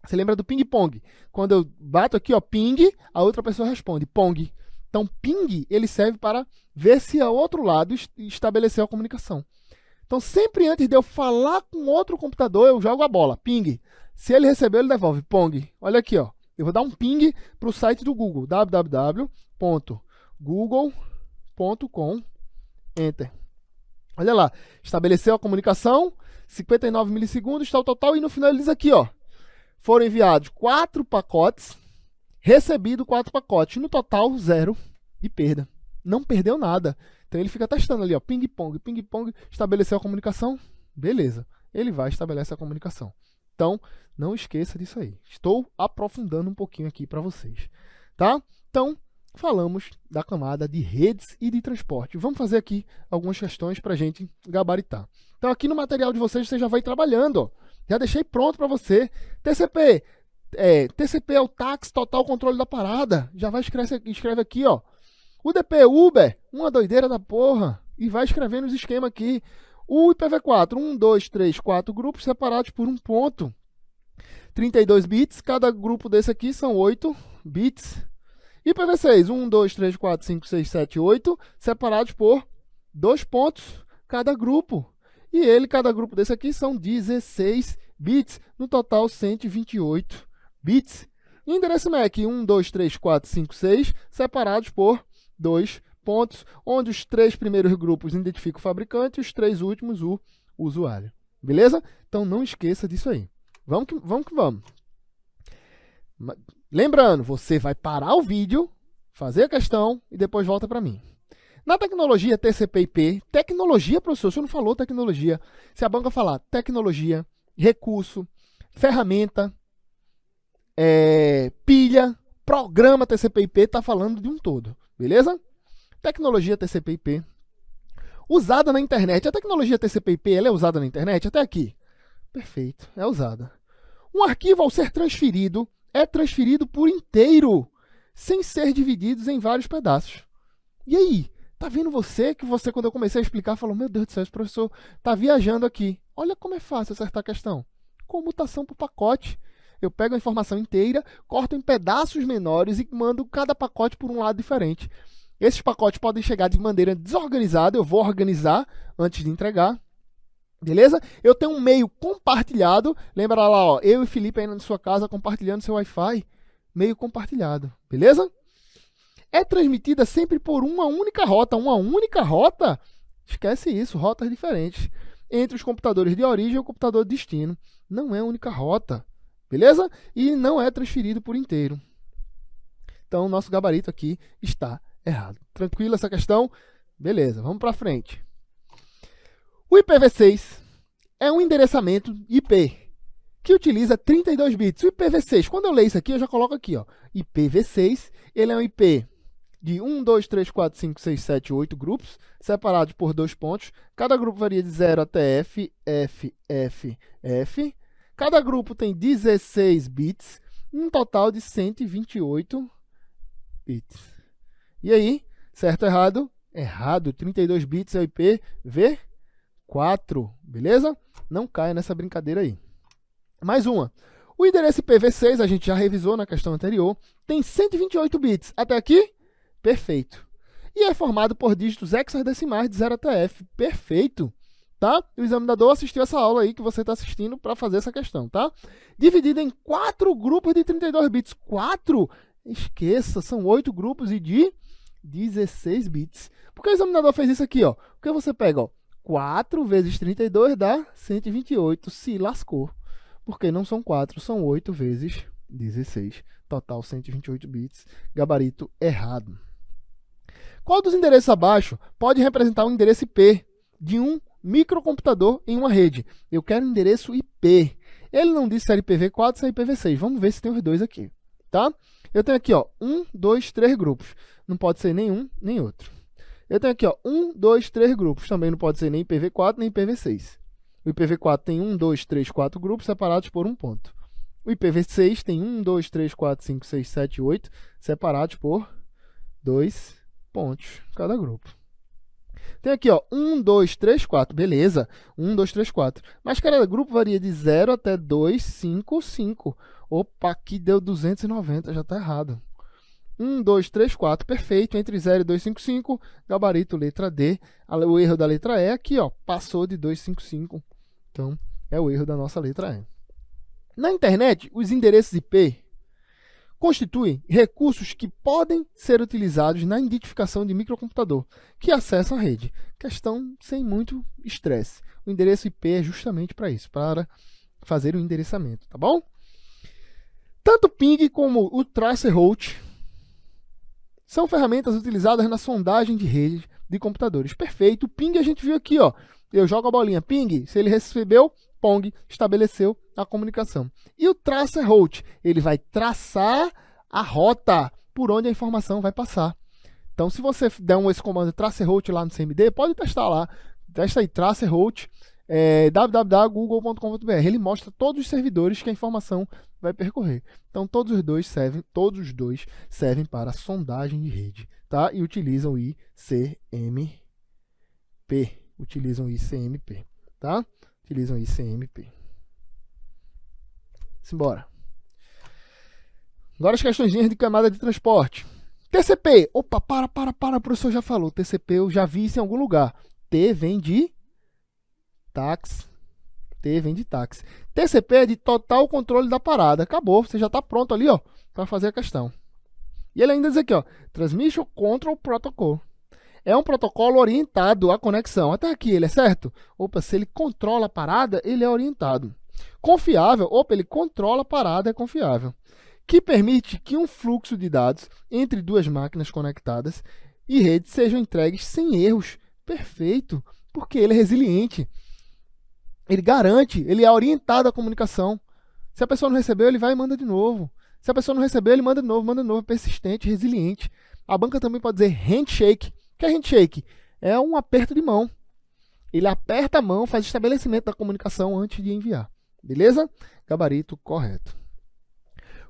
Você lembra do ping-pong? Quando eu bato aqui, ó, ping, a outra pessoa responde, pong. Então, ping, ele serve para ver se o outro lado estabeleceu a comunicação. Então, sempre antes de eu falar com outro computador, eu jogo a bola, ping. Se ele recebeu, ele devolve, pong. Olha aqui, ó. Eu vou dar um ping para o site do Google, www.google.com, enter. Olha lá, estabeleceu a comunicação, 59 milissegundos, tal, e no final ele diz aqui, ó, foram enviados 4 pacotes, recebido 4 pacotes, no total 0 de perda. Não perdeu nada. Então ele fica testando ali, ó, ping-pong, estabeleceu a comunicação, beleza. Ele vai estabelecer a comunicação. Então, não esqueça disso aí. Estou aprofundando um pouquinho aqui para vocês, tá? Então, falamos da camada de redes e de transporte. Vamos fazer aqui algumas questões para a gente gabaritar. Então, aqui no material de vocês, você já vai trabalhando, ó. Já deixei pronto para você. TCP é o táxi total controle da parada. Já vai escreve aqui, ó. UDP, Uber, uma doideira da porra. E vai escrevendo os esquemas aqui. O IPv4, 1, 2, 3, 4 grupos separados por um ponto. 32 bits, cada grupo desse aqui são 8 bits. IPv6, 1, 2, 3, 4, 5, 6, 7, 8, separados por 2 pontos cada grupo. E cada grupo desse aqui são 16 bits, no total 128 bits. E endereço MAC, 1, 2, 3, 4, 5, 6, separados por 2 pontos, onde os 3 primeiros grupos identificam o fabricante e os 3 últimos o usuário. Beleza? Então não esqueça disso aí. Vamos que vamos. Lembrando, você vai parar o vídeo, fazer a questão e depois volta para mim. Na tecnologia TCP/IP, tecnologia, professor, você não falou tecnologia. Se a banca falar tecnologia, recurso, ferramenta, pilha, programa TCP/IP, está falando de um todo, beleza? Tecnologia TCP/IP, usada na internet. A tecnologia TCP/IP ela é usada na internet até aqui? Perfeito, é usada. Um arquivo, ao ser transferido, é transferido por inteiro, sem ser dividido em vários pedaços. E aí? Tá vendo que você, quando eu comecei a explicar, falou, meu Deus do céu, esse professor tá viajando aqui. Olha como é fácil acertar a questão. Comutação por pacote. Eu pego a informação inteira, corto em pedaços menores e mando cada pacote por um lado diferente. Esses pacotes podem chegar de maneira desorganizada, eu vou organizar antes de entregar. Beleza? Eu tenho um meio compartilhado. Lembra lá, ó, eu e Felipe aí na sua casa compartilhando seu Wi-Fi. Meio compartilhado. Beleza? É transmitida sempre por uma única rota. Uma única rota? Esquece isso, rotas diferentes. Entre os computadores de origem e o computador de destino. Não é única rota. Beleza? E não é transferido por inteiro. Então, o nosso gabarito aqui está errado. Tranquilo essa questão? Beleza, vamos para frente. O IPv6 é um endereçamento IP que utiliza 32 bits. O IPv6, quando eu leio isso aqui, eu já coloco aqui, ó. IPv6, ele é um IP de 1, 2, 3, 4, 5, 6, 7, 8 grupos, separados por 2 pontos. Cada grupo varia de 0 até F. Cada grupo tem 16 bits, um total de 128 bits. E aí, certo ou errado? Errado, 32 bits é o IPv4, beleza? Não caia nessa brincadeira aí. Mais uma. O endereço IPv6, a gente já revisou na questão anterior, tem 128 bits. Até aqui? Perfeito. E é formado por dígitos hexadecimais de 0 até F. Perfeito. Tá? O examinador assistiu essa aula aí que você está assistindo para fazer essa questão, tá? Dividido em 4 grupos de 32 bits. 4? Esqueça, são 8 grupos e de 16 bits. Por que o examinador fez isso aqui, ó? Porque você pega, ó, 4 vezes 32 dá 128. Se lascou. Porque não são 4, são 8 vezes 16. Total 128 bits. Gabarito errado. Qual dos endereços abaixo pode representar um endereço IP de um microcomputador em uma rede? Eu quero um endereço IP. Ele não disse se era IPv4 ou se é IPv6. Vamos ver se tem os dois aqui, tá? Eu tenho aqui, ó, 1, 2, 3 grupos. Não pode ser nenhum, nem outro. Eu tenho aqui, ó, 1, 2, 3 grupos. Também não pode ser nem IPv4, nem IPv6. O IPv4 tem 1, 2, 3, 4 grupos separados por um ponto. O IPv6 tem 1, 2, 3, 4, 5, 6, 7, 8 separados por 2 pontos cada grupo. Tem aqui, ó, 1, 2, 3, 4. Beleza. 1, 2, 3, 4. Mas cada grupo varia de 0 até 2, 5, 5. Opa, aqui deu 290. Já está errado. 1, 2, 3, 4. Perfeito. Entre 0 e 255. Gabarito, letra D. O erro da letra E aqui, ó, passou de 255. Então, é o erro da nossa letra E. Na internet, os endereços IP constituem recursos que podem ser utilizados na identificação de microcomputador que acessa a rede. Questão sem muito estresse. O endereço IP é justamente para isso, para fazer o endereçamento, tá bom? Tanto o ping como o traceroute são ferramentas utilizadas na sondagem de rede de computadores. Perfeito. O ping a gente viu aqui, ó. Eu jogo a bolinha ping, se ele recebeu, pong, estabeleceu a comunicação. E o tracer route, ele vai traçar a rota por onde a informação vai passar. Então, se você der esse comando tracer route lá no CMD, pode testar lá. Testa aí, tracer route, www.google.com.br. Ele mostra todos os servidores que a informação vai percorrer. Então, todos os dois servem para sondagem de rede, tá? E utilizam o ICMP. Tá? Utilizam ICMP. Simbora. Agora as questõezinhas de camada de transporte. TCP. Opa, para, o professor já falou. TCP eu já vi isso em algum lugar. T vem de táxi. TCP é de total controle da parada. Acabou, você já está pronto ali, ó, para fazer a questão. E ele ainda diz aqui, ó, Transmission Control Protocol. É um protocolo orientado à conexão. Até aqui ele é certo? Opa, se ele controla a parada, ele é orientado. Confiável. Opa, ele controla a parada, é confiável. Que permite que um fluxo de dados entre duas máquinas conectadas e redes sejam entregues sem erros. Perfeito, porque ele é resiliente. Ele garante, ele é orientado à comunicação. Se a pessoa não recebeu, ele vai e manda de novo. Se a pessoa não recebeu, ele manda de novo, persistente, resiliente. A banca também pode dizer handshake. O que é handshake? É um aperto de mão. Ele aperta a mão, faz estabelecimento da comunicação antes de enviar. Beleza? Gabarito correto.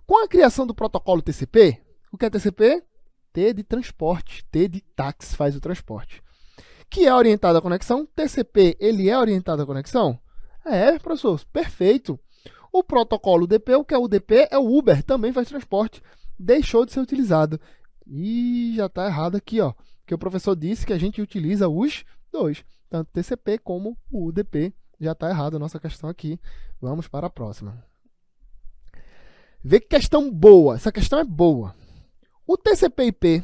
Com a criação do protocolo TCP, o que é TCP? T de transporte, T de táxi, faz o transporte. Que é orientado à conexão, TCP, ele é orientado à conexão? É, professor, perfeito. O protocolo UDP, o que é o UDP? É o Uber, também faz transporte. Deixou de ser utilizado. E já está errado aqui, ó, que o professor disse que a gente utiliza os dois, tanto TCP como o UDP. Já está errado a nossa questão aqui. Vamos para a próxima. Vê que questão boa. Essa questão é boa. O TCP/IP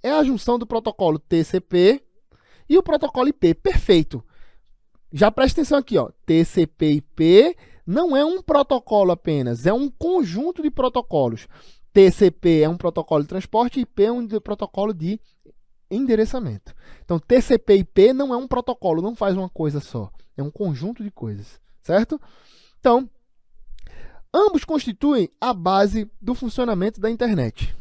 é a junção do protocolo TCP e o protocolo IP. Perfeito. Já presta atenção aqui, ó. TCP/IP não é um protocolo apenas, é um conjunto de protocolos. TCP é um protocolo de transporte e IP é um protocolo de endereçamento. Então, TCP/IP não é um protocolo, não faz uma coisa só. É um conjunto de coisas, certo? Então, ambos constituem a base do funcionamento da internet.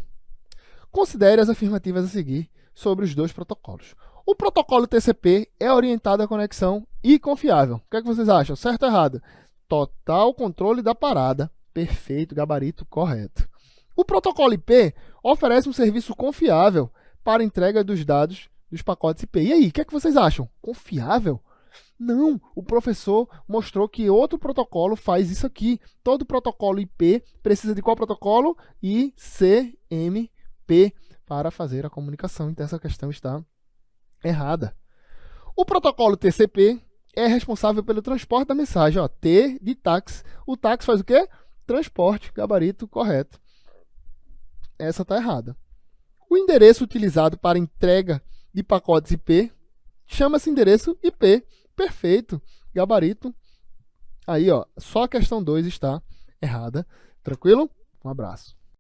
Considere as afirmativas a seguir sobre os dois protocolos. O protocolo TCP é orientado à conexão e confiável. O que é que vocês acham? Certo ou errado? Total controle da parada. Perfeito, gabarito correto. O protocolo IP oferece um serviço confiável para a entrega dos dados dos pacotes IP. E aí, o que é que vocês acham? Confiável? Não, o professor mostrou que outro protocolo faz isso aqui. Todo protocolo IP precisa de qual protocolo? ICMP para fazer a comunicação. Então essa questão está errada. O protocolo TCP é responsável pelo transporte da mensagem. Ó, T de táxi. O táxi faz o quê? Transporte, gabarito correto. Essa está errada. O endereço utilizado para entrega de pacotes IP chama-se endereço IP. Perfeito, gabarito. Aí, ó, só a questão 2 está errada. Tranquilo? Um abraço.